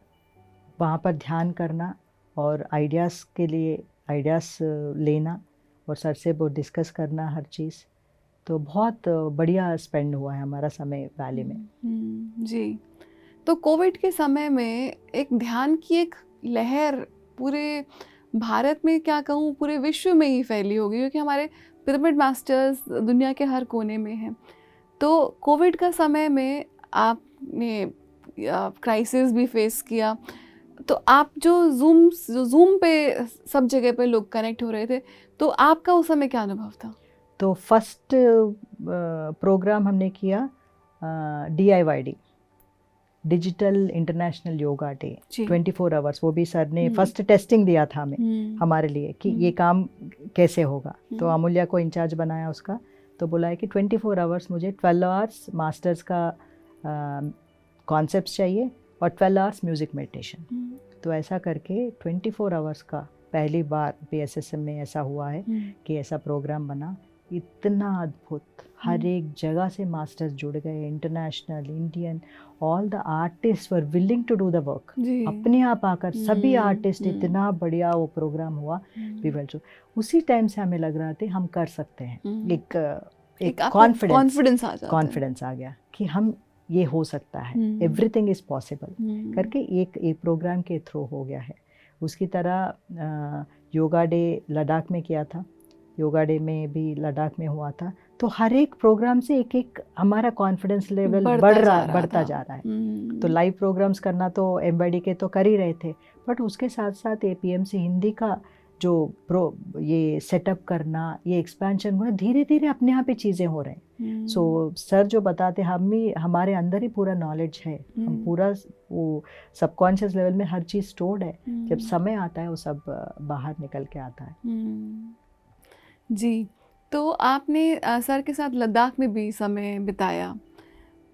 वहाँ पर ध्यान करना और आइडियाज़ के लिए आइडियाज़ लेना और सर से वो डिस्कस करना हर चीज़, तो बहुत बढ़िया स्पेंड हुआ है हमारा समय वैली में। जी, तो कोविड के समय में एक ध्यान की एक लहर पूरे भारत में, क्या कहूँ पूरे विश्व में ही फैली होगी, क्योंकि हमारे पिरामिड मास्टर्स दुनिया के हर कोने में हैं। तो कोविड का समय में आपने क्राइसिस भी फेस किया, तो आप जो ज़ूम पे सब जगह पे लोग कनेक्ट हो रहे थे, तो आपका उस समय क्या अनुभव था? तो फर्स्ट प्रोग्राम हमने किया DIYD, digital international yoga day, 24 hours. वो भी सर ने फर्स्ट टेस्टिंग दिया था हमें हमारे लिए कि ये काम कैसे होगा। तो अमूल्या को इंचार्ज बनाया उसका, तो बोला है कि 24 आवर्स मुझे 12 आवर्स मास्टर्स का कॉन्सेप्ट चाहिए और 12 आवर्स म्यूज़िक मेडिटेशन। तो ऐसा करके 24 आवर्स का पहली बार PSSM में ऐसा हुआ है कि ऐसा प्रोग्राम बना। इतना अद्भुत, हर एक जगह से मास्टर्स जुड़ गए, international, Indian, all the artist were willing to do the work. अपने आप आकर सभी आर्टिस्ट, इतना बढ़िया वो प्रोग्राम हुआ। उसी टाइम से हमें लग रहा था हम कर सकते हैं। एक कॉन्फिडेंस आ गया कि हम ये हो सकता है, एवरीथिंग इज पॉसिबल करके एक प्रोग्राम के थ्रू हो गया है। उसकी तरह योगा डे लद्दाख में किया था, योगा डे में भी लद्दाख में हुआ था। तो हर एक प्रोग्राम से एक एक हमारा कॉन्फिडेंस लेवल बढ़ता जा रहा है। तो लाइव प्रोग्राम्स करना तो MYD के तो कर ही रहे थे, बट उसके साथ साथ APMC हिंदी का जो ये सेटअप करना, ये एक्सपेंशन हुआ, धीरे धीरे अपने यहाँ पे चीज़ें हो रहे हैं। सो सर जो बताते हमारे अंदर ही पूरा नॉलेज है, हम पूरा वो सबकॉन्शियस लेवल में हर चीज़ स्टोर्ड है। जब समय आता है वो सब बाहर निकल के आता है। जी, तो आपने सर के साथ लद्दाख में भी समय बिताया,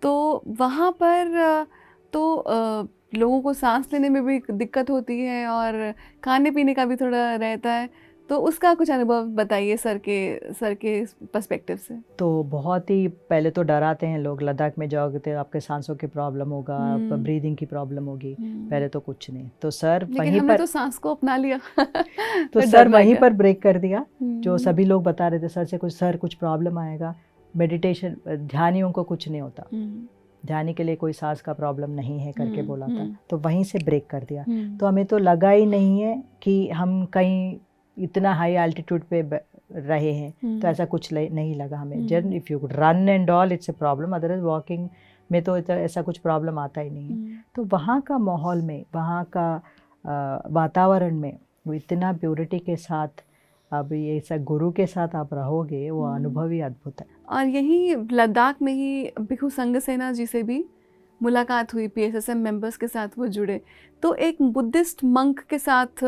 तो वहाँ पर तो लोगों को सांस लेने में भी दिक्कत होती है और खाने पीने का भी थोड़ा रहता है, तो उसका कुछ अनुभव बताइए सर के पर्सपेक्टिव से। तो बहुत ही पहले तो डराते हैं लोग, लद्दाख में जाओगे तो आपके सांसों की प्रॉब्लम होगा, आपका ब्रीदिंग की प्रॉब्लम होगी। पहले तो कुछ नहीं, तो सर लेकिन वहीं हमने पर तो सांस को अपना लिया तो फिर सर डरना वहीं क्या? पर ब्रेक कर दिया। जो सभी लोग बता रहे थे सर कुछ प्रॉब्लम आएगा, मेडिटेशन ध्यानियों को कुछ नहीं होता, ध्यान के लिए कोई सांस का प्रॉब्लम नहीं है करके बोला था। तो वहीं से ब्रेक कर दिया। तो हमें तो लगा ही नहीं है कि हम कहीं इतना हाई एल्टीट्यूड पे रहे हैं, तो ऐसा कुछ नहीं लगा हमें। Just if you run and all it's a problem, otherwise walking में तो ऐसा कुछ प्रॉब्लम आता ही नहीं है। तो वहाँ का माहौल में, वहाँ का वातावरण में वो इतना प्योरिटी के साथ, अब ये ऐसा गुरु के साथ आप रहोगे, वो अनुभव ही अद्भुत है। और यही लद्दाख में ही भिक्षु संघ सेना जी से भी मुलाकात हुई, PSSM मेंबर्स के साथ वो जुड़े। तो एक बुद्धिस्ट मंक के साथ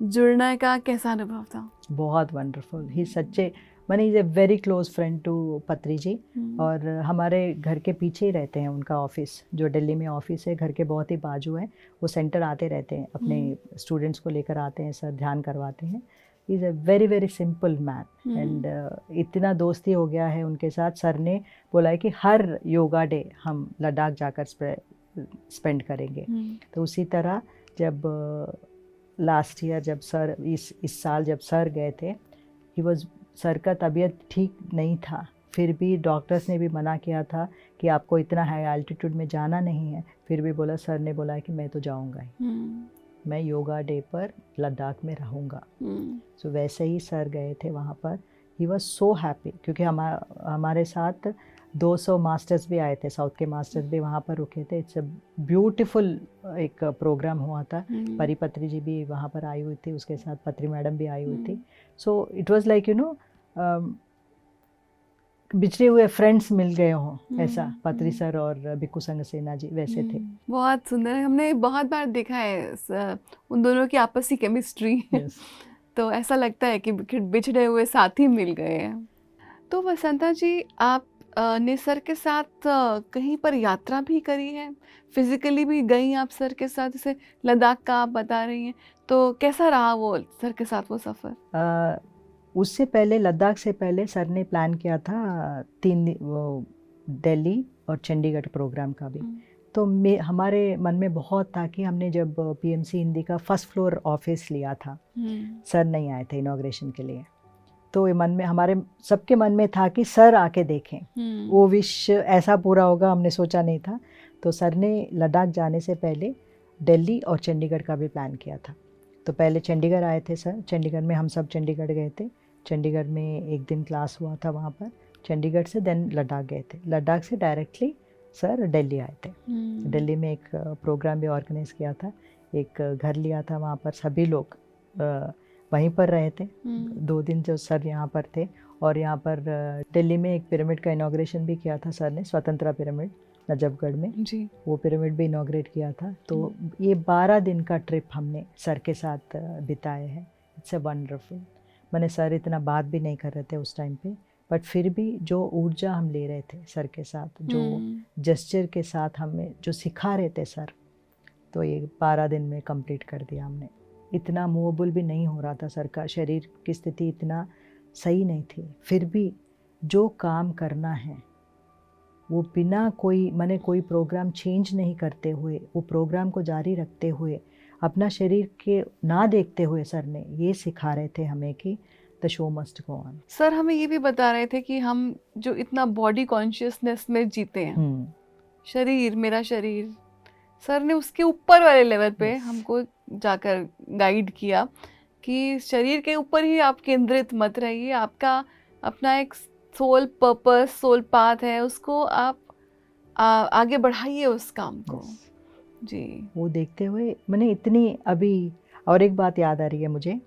जुड़ने का कैसा अनुभव था? बहुत वंडरफुल। ही सच्चे मैंने is a very close friend to Patri ji. और हमारे घर के पीछे ही रहते हैं उनका ऑफिस, जो दिल्ली में ऑफिस है, घर के बहुत ही बाजू है। वो सेंटर आते रहते हैं, अपने स्टूडेंट्स को लेकर आते हैं, सर ध्यान करवाते हैं। Is a very very simple man and इतना दोस्ती हो गया है उनके साथ। सर ने बोला है कि हर योगा डे हम लद्दाख जाकर स्पेंड करेंगे। तो उसी तरह जब लास्ट ईयर जब सर इस साल जब सर गए थे, सर का तबीयत ठीक नहीं था, फिर भी डॉक्टर्स ने भी मना किया था कि आपको इतना हाई एल्टीट्यूड में जाना नहीं है। फिर भी बोला, सर ने बोला कि मैं तो जाऊंगा ही, मैं योगा डे पर लद्दाख में रहूँगा। सो वैसे ही सर गए थे वहाँ पर। ही वॉज सो हैप्पी, क्योंकि हमारे साथ 200 मास्टर्स भी आए थे, साउथ के मास्टर्स भी वहाँ पर रुके थे। इट्स अ ब्यूटीफुल एक प्रोग्राम हुआ था। पत्री जी भी वहाँ पर आई हुई थी, उसके साथ पत्री मैडम भी आई हुई थी। सो इट वाज लाइक बिछड़े हुए फ्रेंड्स मिल गए हों, ऐसा पत्री सर और भिक्षु संघ सेना जी वैसे थे। बहुत सुंदर। हमने बहुत बार देखा है उन दोनों की आपसी केमिस्ट्री। तो ऐसा लगता है कि बिछड़े हुए साथी मिल गए हैं। तो वसंता जी, आप ने सर के साथ कहीं पर यात्रा भी करी है, फिजिकली भी गई आप सर के साथ, जैसे लद्दाख का आप बता रही हैं, तो कैसा रहा वो सर के साथ वो सफ़र? उससे पहले, लद्दाख से पहले सर ने प्लान किया था 3 वो दिल्ली और चंडीगढ़ प्रोग्राम का भी। तो हमारे मन में बहुत था कि हमने जब PMC हिंदी का फर्स्ट फ्लोर ऑफिस लिया था, सर नहीं आए थे इनॉग्रेशन के लिए, तो ये मन में, हमारे सबके मन में था कि सर आके देखें। वो विश ऐसा पूरा होगा हमने सोचा नहीं था। तो सर ने लद्दाख जाने से पहले दिल्ली और चंडीगढ़ का भी प्लान किया था। तो पहले चंडीगढ़ आए थे सर, चंडीगढ़ में हम सब चंडीगढ़ गए थे। चंडीगढ़ में एक दिन क्लास हुआ था वहाँ पर। चंडीगढ़ से देन लद्दाख गए थे। लद्दाख से डायरेक्टली सर दिल्ली आए थे। दिल्ली में एक प्रोग्राम भी ऑर्गेनाइज़ किया था, एक घर लिया था वहाँ पर, सभी लोग वहीं पर रहे थे 2 दिन जो सर यहाँ पर थे। और यहाँ पर दिल्ली में एक पिरामिड का इनॉग्रेशन भी किया था सर ने, स्वतंत्रा पिरामिड नजफगढ़ में जी। वो पिरामिड भी इनॉग्रेट किया था। तो ये 12 दिन का ट्रिप हमने सर के साथ बिताए हैं। It's a wonderful. मैंने सर इतना बात भी नहीं कर रहे थे उस टाइम पे, बट फिर भी जो ऊर्जा हम ले रहे थे सर के साथ, जो जेस्चर के साथ हमें जो सिखा रहे थे सर, तो ये 12 दिन में कंप्लीट कर दिया हमने। इतना मूवेबल भी नहीं हो रहा था सर का, शरीर की स्थिति इतना सही नहीं थी, फिर भी जो काम करना है वो बिना कोई प्रोग्राम चेंज नहीं करते हुए, वो प्रोग्राम को जारी रखते हुए, अपना शरीर के ना देखते हुए सर ने ये सिखा रहे थे हमें कि the show must go on. Sir हमें ये भी बता रहे थे कि हम जो इतना बॉडी कॉन्शियसनेस में जीते हैं, शरीर मेरा शरीर, सर ने उसके ऊपर वाले लेवल पे हमको जाकर गाइड किया कि शरीर के ऊपर ही आप केंद्रित मत रहिए, आपका अपना एक सोल पर्पस, सोल पाथ है, उसको आप आगे बढ़ाइए उस काम को। जी, वो देखते हुए मैंने इतनी, अभी और एक बात याद आ रही है मुझे,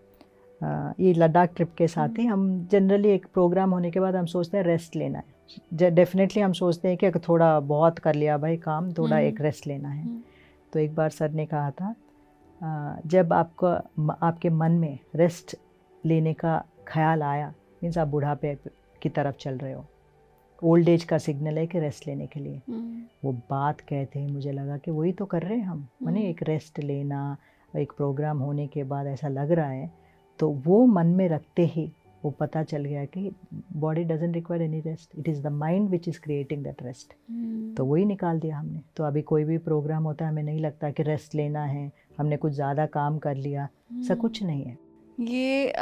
ये लद्दाख ट्रिप के साथ ही हम जनरली एक प्रोग्राम होने के बाद हम सोचते हैं रेस्ट लेना है। डेफिनेटली हम सोचते हैं कि थोड़ा बहुत कर लिया भाई काम, थोड़ा एक रेस्ट लेना है। तो एक बार सर ने कहा था, जब आपके मन में रेस्ट लेने का ख्याल आया, मीन्स आप बुढ़ापे की तरफ चल रहे हो, ओल्ड एज का सिग्नल है कि रेस्ट लेने के लिए। वो बात कहते हैं मुझे लगा कि वही तो कर रहे हैं हम, माने एक रेस्ट लेना, एक प्रोग्राम होने के बाद ऐसा लग रहा है। तो वो मन में रखते ही वो पता चल गया कि body doesn't require any rest, it is the mind which is creating that rest. तो वही निकाल दिया हमने। तो अभी कोई भी प्रोग्राम होता है हमें नहीं लगता कि रेस्ट लेना है, हमने कुछ ज़्यादा काम कर लिया, ऐसा कुछ नहीं है। ये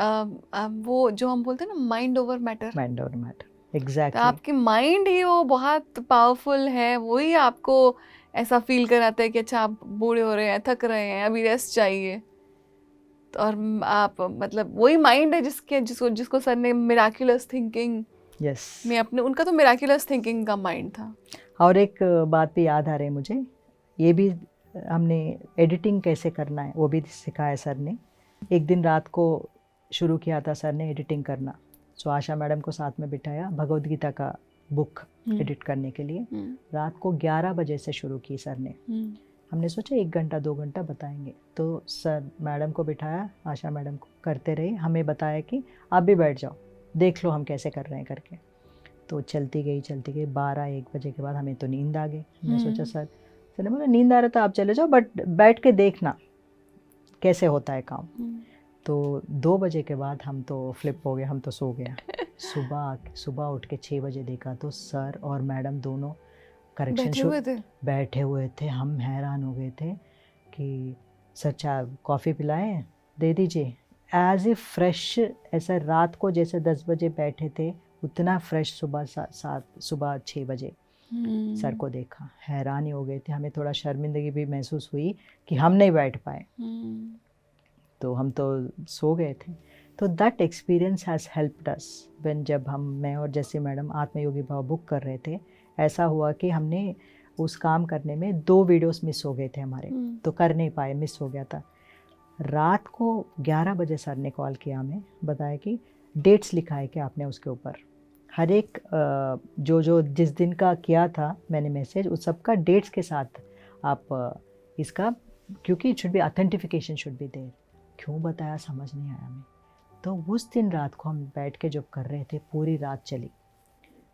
वो जो हम बोलते हैं ना, mind over matter. Mind over matter, exactly. तो आपकी माइंड ही वो बहुत पावरफुल है, वही आपको ऐसा फील कराता है कि अच्छा आप बूढ़े हो रहे हैं, थक रहे हैं, अभी रेस्ट चाहिए। तो और आप मतलब वही माइंड है जिसको सर ने मिराक्युलस थिंकिंग में अपने, उनका तो मिराक्युलस थिंकिंग का माइंड था। और एक बात भी याद आ रही है मुझे, ये भी हमने एडिटिंग कैसे करना है वो भी सिखाया सर ने। एक दिन रात को शुरू किया था सर ने एडिटिंग करना। सो आशा मैडम को साथ में बिठाया भगवद गीता का बुक एडिट करने के लिए। रात को 11 बजे से शुरू की सर ने। हमने सोचा 1 घंटा 2 घंटा बताएंगे। तो सर मैडम को बिठाया, आशा मैडम को करते रहे, हमें बताया कि आप भी बैठ जाओ, देख लो हम कैसे कर रहे हैं करके। तो चलती गई 12-1 बजे के बाद हमें तो नींद आ गई। हमने सोचा सर ने बोला नींद आ रहा था आप चले जाओ, बट बैठ के देखना कैसे होता है काम। तो 2 बजे के बाद हम तो फ्लिप हो गए, हम तो सो गया। सुबह उठ के 6 बजे देखा तो सर और मैडम दोनों करेक्शन बैठे हुए थे। हम हैरान हो गए थे कि सर चाय कॉफ़ी पिलाएं, दे दीजिए। एज ए फ्रेश, ऐसा रात को जैसे 10 बजे बैठे थे उतना फ्रेश सुबह 6 बजे सर को देखा, हैरान ही हो गए थे। हमें थोड़ा शर्मिंदगी भी महसूस हुई कि हम नहीं बैठ पाए, तो हम तो सो गए थे। तो that experience has helped us when, जब मैं और जैसे मैडम आत्मयोगी भाव बुक कर रहे थे, ऐसा हुआ कि हमने उस काम करने में 2 वीडियोस मिस हो गए थे हमारे, तो कर नहीं पाए, मिस हो गया था। रात को 11 बजे सर ने कॉल किया, हमें बताया कि डेट्स लिखा है कि आपने उसके ऊपर हर एक जो जिस दिन का किया था मैंने मैसेज, उस सब का डेट्स के साथ आप इसका, क्योंकि it should be authentification should be there. क्यों बताया समझ नहीं आया हमें। तो उस दिन रात को हम बैठ के जब कर रहे थे, पूरी रात चली।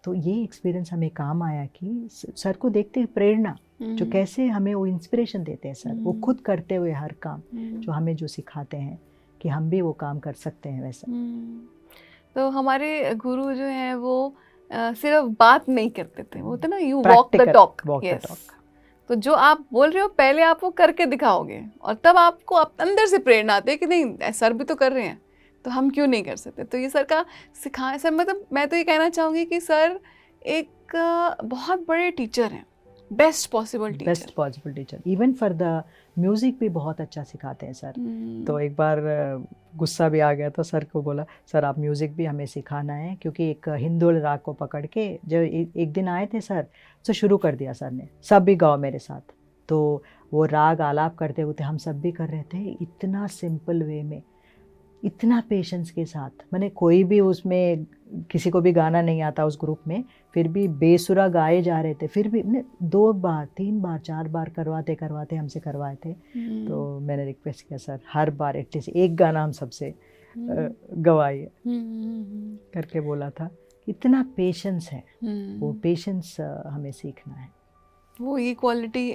तो ये एक्सपीरियंस हमें काम आया कि सर को देखते प्रेरणा, जो कैसे हमें वो इंस्पिरेशन देते हैं सर, वो खुद करते हुए हर काम जो हमें जो सिखाते हैं कि हम भी वो काम कर सकते हैं वैसा। तो हमारे गुरु जो हैं वो सिर्फ बात नहीं करते थे, वो होता ना, यू वॉक द टॉक। तो जो आप बोल रहे हो पहले आप वो करके दिखाओगे, और तब आपको अंदर से प्रेरणा आती है कि नहीं सर भी तो कर रहे हैं, तो हम क्यों नहीं कर सकते। तो ये सर का सिखाया, सर मतलब मैं तो ये कहना चाहूँगी कि सर एक बहुत बड़े टीचर हैं, best possible teacher. Even for the music भी बहुत अच्छा सिखाते हैं सर। तो एक बार गुस्सा भी आ गया तो सर को बोला, सर आप म्यूज़िक भी हमें सिखाना है, क्योंकि एक हिंदोल राग को पकड़ के जो एक दिन आए थे सर, तो शुरू कर दिया सर ने, सब भी गाओ मेरे साथ। तो वो राग आलाप करते हुए हम सब भी कर रहे थे, इतना सिंपल वे में, इतना पेशेंस के साथ। मैंने कोई भी उसमें किसी को भी गाना नहीं आता उस ग्रुप में, फिर भी बेसुरा गाए जा रहे थे। फिर भी 2 बार 3 बार 4 बार करवाते हमसे करवाए थे। तो मैंने रिक्वेस्ट किया सर हर बार एटलीस्ट एक गाना हम सबसे गवाइए करके बोला था। इतना पेशेंस है, वो पेशेंस हमें सीखना है। वो ये क्वालिटी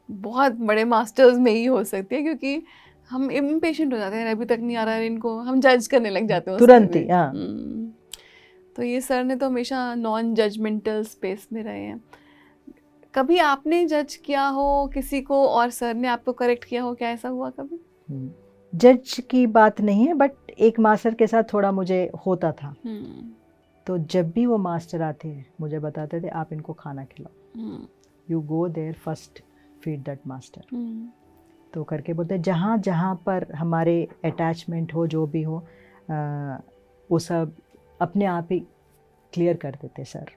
बहुत बड़े मास्टर्स में ही हो सकती है, क्योंकि हम इम्पेशेंट हो जाते हैं, अभी तक नहीं आ रहा है इनको, हम जज करने लग जाते हैं तुरंत ही। हाँ। तो ये सर ने तो हमेशा नॉन जजमेंटल स्पेस में रहे हैं। कभी आपने जज किया हो किसी को और सर ने आपको करेक्ट किया हो, क्या ऐसा हुआ कभी? जज की बात नहीं है, बट एक मास्टर के साथ थोड़ा मुझे होता था। तो जब भी वो मास्टर आते मुझे बताते थे आप इनको खाना खिलाओ, you go there first, feed that master. तो करके बोलते जहाँ जहाँ पर हमारे अटैचमेंट हो, जो भी हो, वो सब अपने आप ही क्लियर कर देते सर।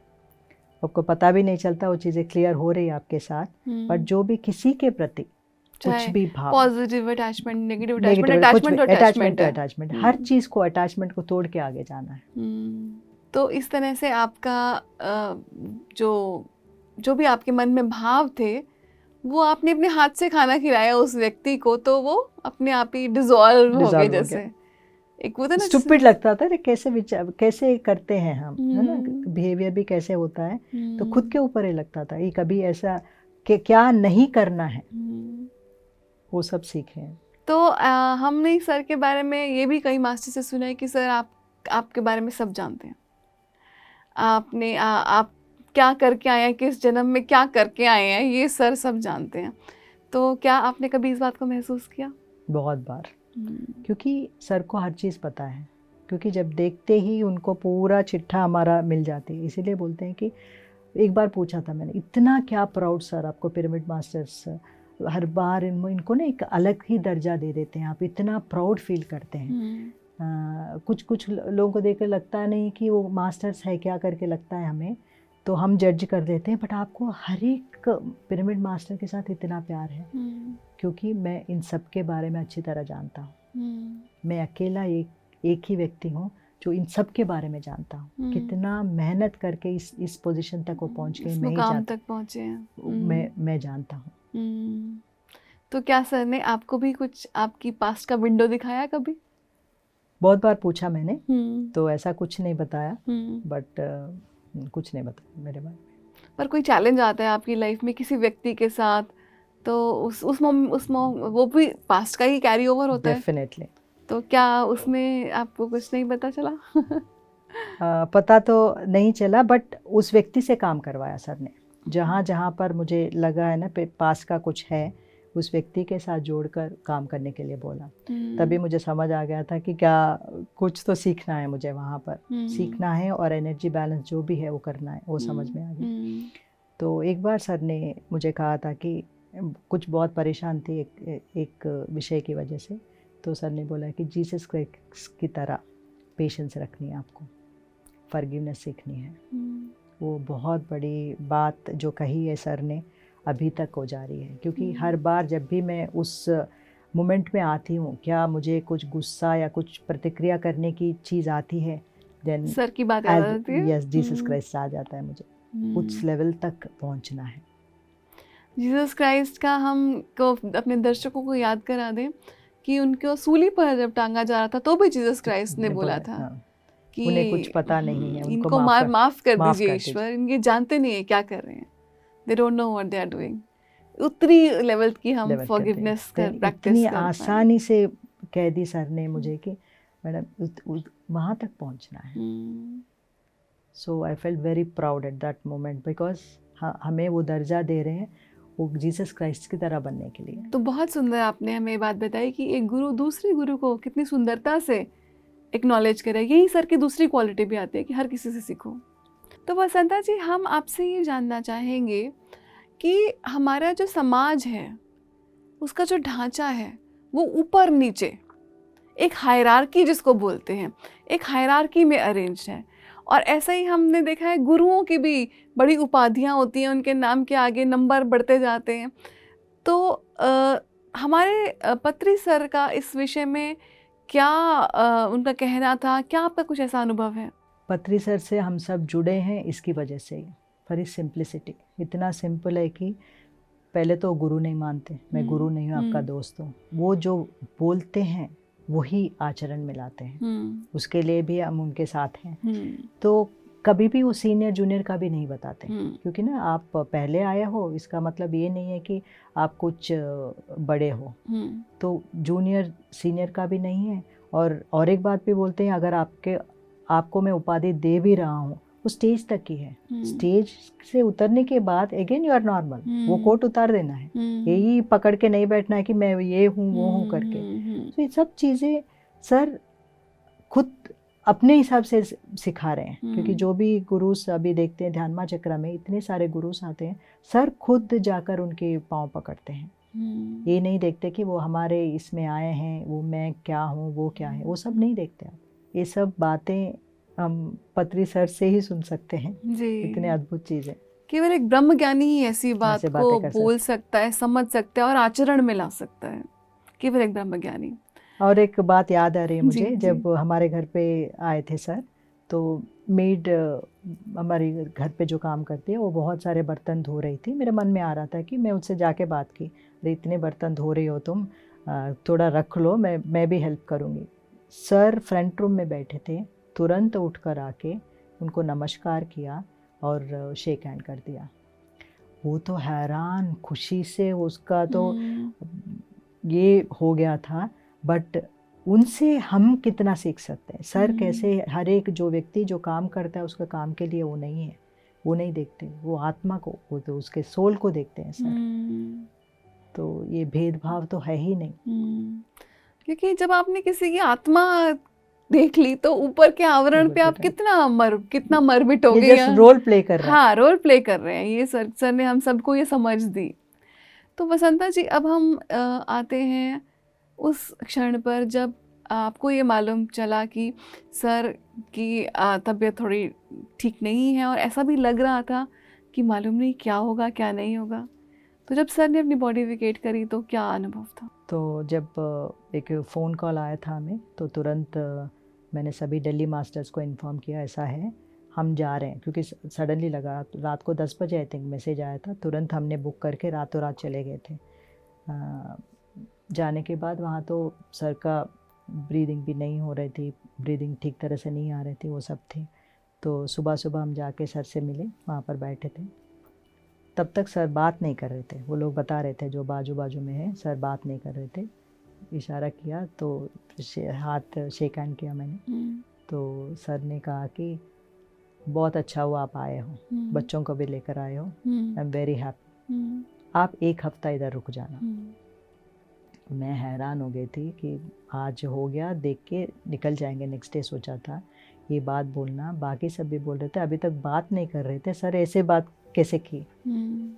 आपको पता भी नहीं चलता वो चीज़ें क्लियर हो रही है आपके साथ। बट जो भी किसी के प्रति कुछ भी भाव, positive attachment, negative attachment, attachment, हर चीज़ को, अटैचमेंट को तोड़ के आगे जाना है। तो इस तरह से आपका जो भी आपके मन में भाव थे, वो आपने अपने हाथ से खाना खिलाया उस व्यक्ति को, तो वो अपने आप ही डिसॉल्व हो गए। जैसे एक वो था ना, स्टूपिड लगता था, कैसे करते हैं हम, है ना, बिहेवियर भी कैसे होता है। तो खुद के ऊपर ही लगता था, ये कभी ऐसा कि क्या नहीं करना है, वो सब सीखे हैं। तो हमने सर के बारे में ये भी कई मास्टर से सुना है कि सर आपके बारे में सब जानते हैं। आप क्या करके आए हैं, किस जन्म में क्या करके आए हैं, ये सर सब जानते हैं। तो क्या आपने कभी इस बात को महसूस किया? बहुत बार, क्योंकि सर को हर चीज़ पता है, क्योंकि जब देखते ही उनको पूरा चिट्ठा हमारा मिल जाती है। इसीलिए बोलते हैं कि एक बार पूछा था मैंने, इतना क्या प्राउड सर आपको पिरामिड मास्टर्स हर बार इनको ना एक अलग ही दर्जा दे देते हैं, आप इतना प्राउड फील करते हैं। कुछ लोगों को देखकर लगता नहीं कि वो मास्टर्स है क्या करके लगता है हमें, तो हम जज कर देते हैं, बट आपको हर एक पिरामिड मास्टर के साथ इतना प्यार है, क्योंकि मैं इन सब के बारे में अच्छी तरह जानता हूँ। मैं अकेला एक ही व्यक्ति हूँ जो इन सब के बारे में जानता हूँ। कितना मेहनत करके इस पोजीशन तक वो पहुँच गए, मैं ही जानता, तक पहुँचे हैं। मैं जानता हूँ। तो क्या सर ने आपको भी कुछ आपकी पास्ट का विंडो दिखाया कभी? बहुत बार पूछा मैंने, तो ऐसा कुछ नहीं बताया, बट कुछ नहीं बताया मेरे बारे में। पर कोई चैलेंज आता है आपकी लाइफ में किसी व्यक्ति के साथ, तो वो भी पास्ट का ही कैरी ओवर होता है। डेफिनेटली। तो क्या उसमें आपको कुछ नहीं पता चला? पता तो नहीं चला, बट उस व्यक्ति से काम करवाया सर ने। जहाँ पर मुझे लगा है ना पास का कुछ है, उस व्यक्ति के साथ जोड़कर काम करने के लिए बोला। तभी मुझे समझ आ गया था कि क्या कुछ तो सीखना है मुझे वहाँ पर, सीखना है और एनर्जी बैलेंस जो भी है वो करना है, वो समझ में आ गया। तो एक बार सर ने मुझे कहा था कि कुछ बहुत परेशान थी एक विषय की वजह से, तो सर ने बोला कि जीसस क्राइस्ट की तरह पेशेंस रखनी है आपको, फॉरगिवनेस सीखनी है। वो बहुत बड़ी बात जो कही है सर ने, अभी तक हो जा रही है, क्योंकि हर बार जब भी मैं उस मोमेंट में आती हूँ, क्या मुझे कुछ गुस्सा या कुछ प्रतिक्रिया करने की चीज़ आती है, देन सर की बात याद आती है। यस, जीसस क्राइस्ट आ जाता है मुझे। उस लेवल तक पहुँचना है। जीसस क्राइस्ट का हम को अपने दर्शकों को याद करा दें कि उनको सूली पर जब टांगा जा रहा था तो भी जीसस क्राइस्ट ने बोला था कि उन्हें कुछ पता नहीं है, इनको माफ कर दीजिए ईश्वर, इनके जानते नहीं है क्या कर रहे हैं, they don't know what they are doing. उतनी लेवल की हम फॉरगिवनेस कर प्रैक्टिस इतनी आसानी से कह दी सर ने मुझे कि मैडम वहाँ तक पहुँचना है। So I felt very proud at that moment, because हमें वो दर्जा दे रहे हैं वो जीसस क्राइस्ट की तरह बनने के लिए। तो बहुत सुंदर आपने हमें बात बताई कि एक गुरु दूसरे गुरु को कितनी सुंदरता से एक्नॉलेज करे। यही सर की दूसरी क्वालिटी भी आती है कि हर किसी से सीखो। तो वसंता जी, हम आपसे ये जानना चाहेंगे कि हमारा जो समाज है उसका जो ढांचा है वो ऊपर नीचे एक हायरार्की जिसको बोलते हैं, एक हायरार्की में अरेंज है। और ऐसा ही हमने देखा है गुरुओं की भी बड़ी उपाधियां होती हैं, उनके नाम के आगे नंबर बढ़ते जाते हैं। तो हमारे पत्री सर का इस विषय में क्या उनका कहना था, क्या आपका कुछ ऐसा अनुभव है? पत्री सर से हम सब जुड़े हैं इसकी वजह से, फॉर इज सिंप्लिसिटी। इतना सिंपल है कि पहले तो गुरु नहीं मानते, मैं गुरु नहीं हूँ, आपका दोस्त हूँ। वो जो बोलते हैं वही आचरण में लाते हैं, उसके लिए भी हम उनके साथ हैं। तो कभी भी वो सीनियर जूनियर का भी नहीं बताते, क्योंकि ना आप पहले आए हो इसका मतलब ये नहीं है कि आप कुछ बड़े हो। तो जूनियर सीनियर का भी नहीं है। और एक बात भी बोलते हैं, अगर आपको मैं उपाधि दे भी रहा हूँ वो स्टेज तक ही है, स्टेज से उतरने के बाद अगेन यू आर नॉर्मल, वो कोट उतार देना है, यही पकड़ के नहीं बैठना है कि मैं ये हूँ वो हूँ करके। तो ये सब चीज़ें सर खुद अपने हिसाब से सिखा रहे हैं, क्योंकि जो भी गुरुस अभी देखते हैं ध्यानमा चक्र में इतने सारे गुरुस आते हैं, सर खुद जाकर उनके पाँव पकड़ते हैं। ये नहीं देखते कि वो हमारे इसमें आए हैं, वो मैं क्या हूँ वो क्या है, वो सब नहीं देखते आप। ये सब बातें हम पत्री सर से ही सुन सकते हैं जी। इतने अद्भुत चीज़ें। केवल एक ब्रह्म ज्ञानी ही ऐसी बात को बोल सकता है, समझ सकता है और आचरण में ला सकता है, केवल एक ब्रह्म ज्ञानी। और एक बात याद आ रही है मुझे, जब हमारे घर पे आए थे सर, तो मेड हमारे घर पे जो काम करती है वो बहुत सारे बर्तन धो रही थी। मेरे मन में आ रहा था कि मैं उससे जाके बात की, अरे इतने बर्तन धो रही हो तुम, थोड़ा रख लो, मैं भी हेल्प करूँगी। सर फ्रंट रूम में बैठे थे, तुरंत उठकर आके उनको नमस्कार किया और शेक हैंड कर दिया। वो तो हैरान खुशी से, उसका तो ये हो गया था, बट उनसे हम कितना सीख सकते हैं सर। कैसे हर एक जो व्यक्ति जो काम करता है उसका काम के लिए वो नहीं है, वो नहीं देखते, वो आत्मा को, वो तो उसके सोल को देखते हैं सर। तो ये भेदभाव तो है ही नहीं। क्योंकि जब आपने किसी की आत्मा देख ली तो ऊपर के आवरण पे आप कितना मर मिटोगे। ये जस्ट रोल प्ले कर रहे हैं। हाँ, रोल प्ले कर रहे हैं। ये सर ने हम सबको ये समझ दी। तो वसंता जी, अब हम आते हैं उस क्षण पर जब आपको ये मालूम चला कि सर की तबीयत थोड़ी ठीक नहीं है, और ऐसा भी लग रहा था कि मालूम नहीं क्या होगा क्या नहीं होगा। तो जब सर ने अपनी बॉडी वेकेट करी तो क्या अनुभव था? तो जब एक फ़ोन कॉल आया था हमें, तो तुरंत मैंने सभी दिल्ली मास्टर्स को इन्फॉर्म किया ऐसा है, हम जा रहे हैं। क्योंकि सडनली लगा, रात को 10 बजे आई थिंक मैसेज आया था, तुरंत हमने बुक करके रातों रात चले गए थे। जाने के बाद वहाँ तो सर का ब्रीदिंग भी नहीं हो रही थी, ब्रीदिंग ठीक तरह से नहीं आ रही थी, वो सब थी। तो सुबह सुबह हम जाके सर से मिले, वहाँ पर बैठे थे। तब तक सर बात नहीं कर रहे थे, वो लोग बता रहे थे जो बाजू बाजू में है, सर बात नहीं कर रहे थे। इशारा किया तो हाथ शेक हैंड किया मैंने, तो सर ने कहा कि बहुत अच्छा हुआ आप आए हो, बच्चों को भी लेकर आए हो, आई एम वेरी हैप्पी, आप एक हफ्ता इधर रुक जाना। मैं हैरान हो गई थी कि आज हो गया, देख के निकल जाएंगे नेक्स्ट डे सोचा था। ये बात बोलना, बाकी सब भी बोल रहे थे अभी तक बात नहीं कर रहे थे, सर ऐसे बात कैसे की।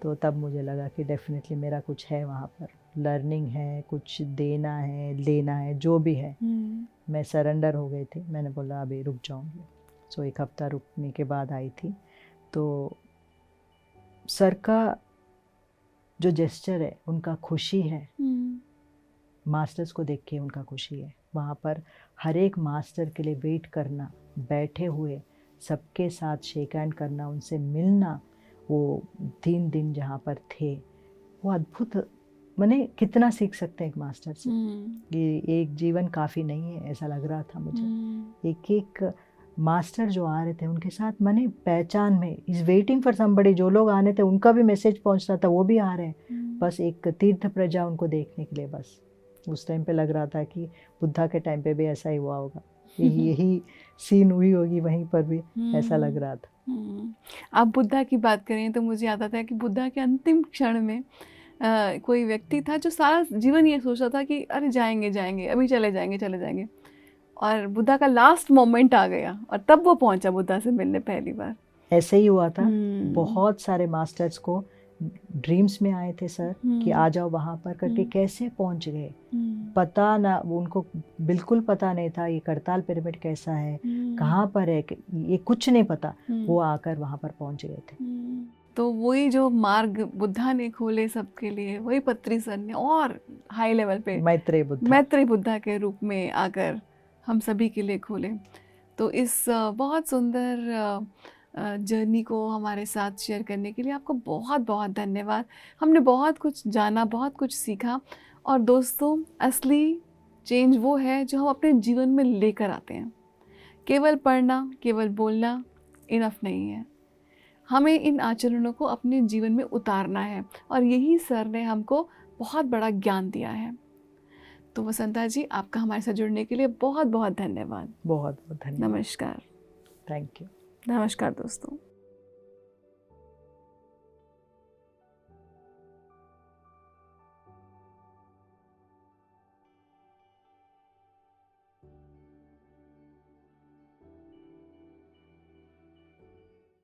तो तब मुझे लगा कि डेफिनेटली मेरा कुछ है वहाँ पर, लर्निंग है, कुछ देना है, लेना है, जो भी है। मैं सरेंडर हो गई थी, मैंने बोला अभी रुक जाऊँगी। सो एक हफ्ता रुकने के बाद आई थी। तो सर का जो जेस्चर है, उनका खुशी है, मास्टर्स को देख के उनका खुशी है। वहाँ पर हर एक मास्टर के लिए वेट करना, बैठे हुए सबके साथ शेक हैंड करना, उनसे मिलना, वो 3 दिन जहाँ पर थे, वो अद्भुत। मैंने कितना सीख सकते हैं एक मास्टर से। ये एक जीवन काफ़ी नहीं है ऐसा लग रहा था मुझे। एक एक मास्टर जो आ रहे थे उनके साथ मैंने पहचान में, इज़ वेटिंग फॉर समबडी। जो लोग आने थे उनका भी मैसेज पहुँच रहा था, वो भी आ रहे हैं, बस एक तीर्थ प्रजा उनको देखने के लिए। बस उस टाइम पे लग रहा था कि बुद्धा के टाइम पे भी ऐसा ही हुआ होगा, यही सीन हुई होगी वहीं पर भी, ऐसा लग रहा था। आप बुद्धा की बात करें तो मुझे याद आता है कि बुद्धा के अंतिम क्षण में कोई व्यक्ति था जो सारा जीवन ये सोच रहा था कि अरे जाएंगे जाएंगे, अभी चले जाएंगे, और बुद्धा का लास्ट मोमेंट आ गया और तब वो पहुंचा बुद्धा से मिलने पहली बार। ऐसे ही हुआ था। बहुत सारे मास्टर्स को ड्रीम्स में आए थे सर कि आ जाओ वहाँ पर करके, कैसे पहुँच गए पता ना, उनको बिल्कुल पता नहीं था ये करताल पिरामिड कैसा है, कहाँ पर है, ये कुछ नहीं पता। वो आकर वहाँ पर पहुँच गए थे। तो वही जो मार्ग बुद्धा ने खोले सबके लिए, वही पत्री सर ने और हाई लेवल पे मैत्रेय बुद्धा के रूप में आकर हम सभी के लिए खोले। तो इस बहुत सुंदर जर्नी को हमारे साथ शेयर करने के लिए आपको बहुत बहुत धन्यवाद। हमने बहुत कुछ जाना, बहुत कुछ सीखा। और दोस्तों, असली चेंज वो है जो हम अपने जीवन में लेकर आते हैं। केवल पढ़ना, केवल बोलना इनफ नहीं है, हमें इन आचरणों को अपने जीवन में उतारना है, और यही सर ने हमको बहुत बड़ा ज्ञान दिया है। तो वसंता जी, आपका हमारे साथ जुड़ने के लिए बहुत बहुत धन्यवाद। बहुत बहुत धन्यवाद। नमस्कार। Thank you. नमस्कार दोस्तों।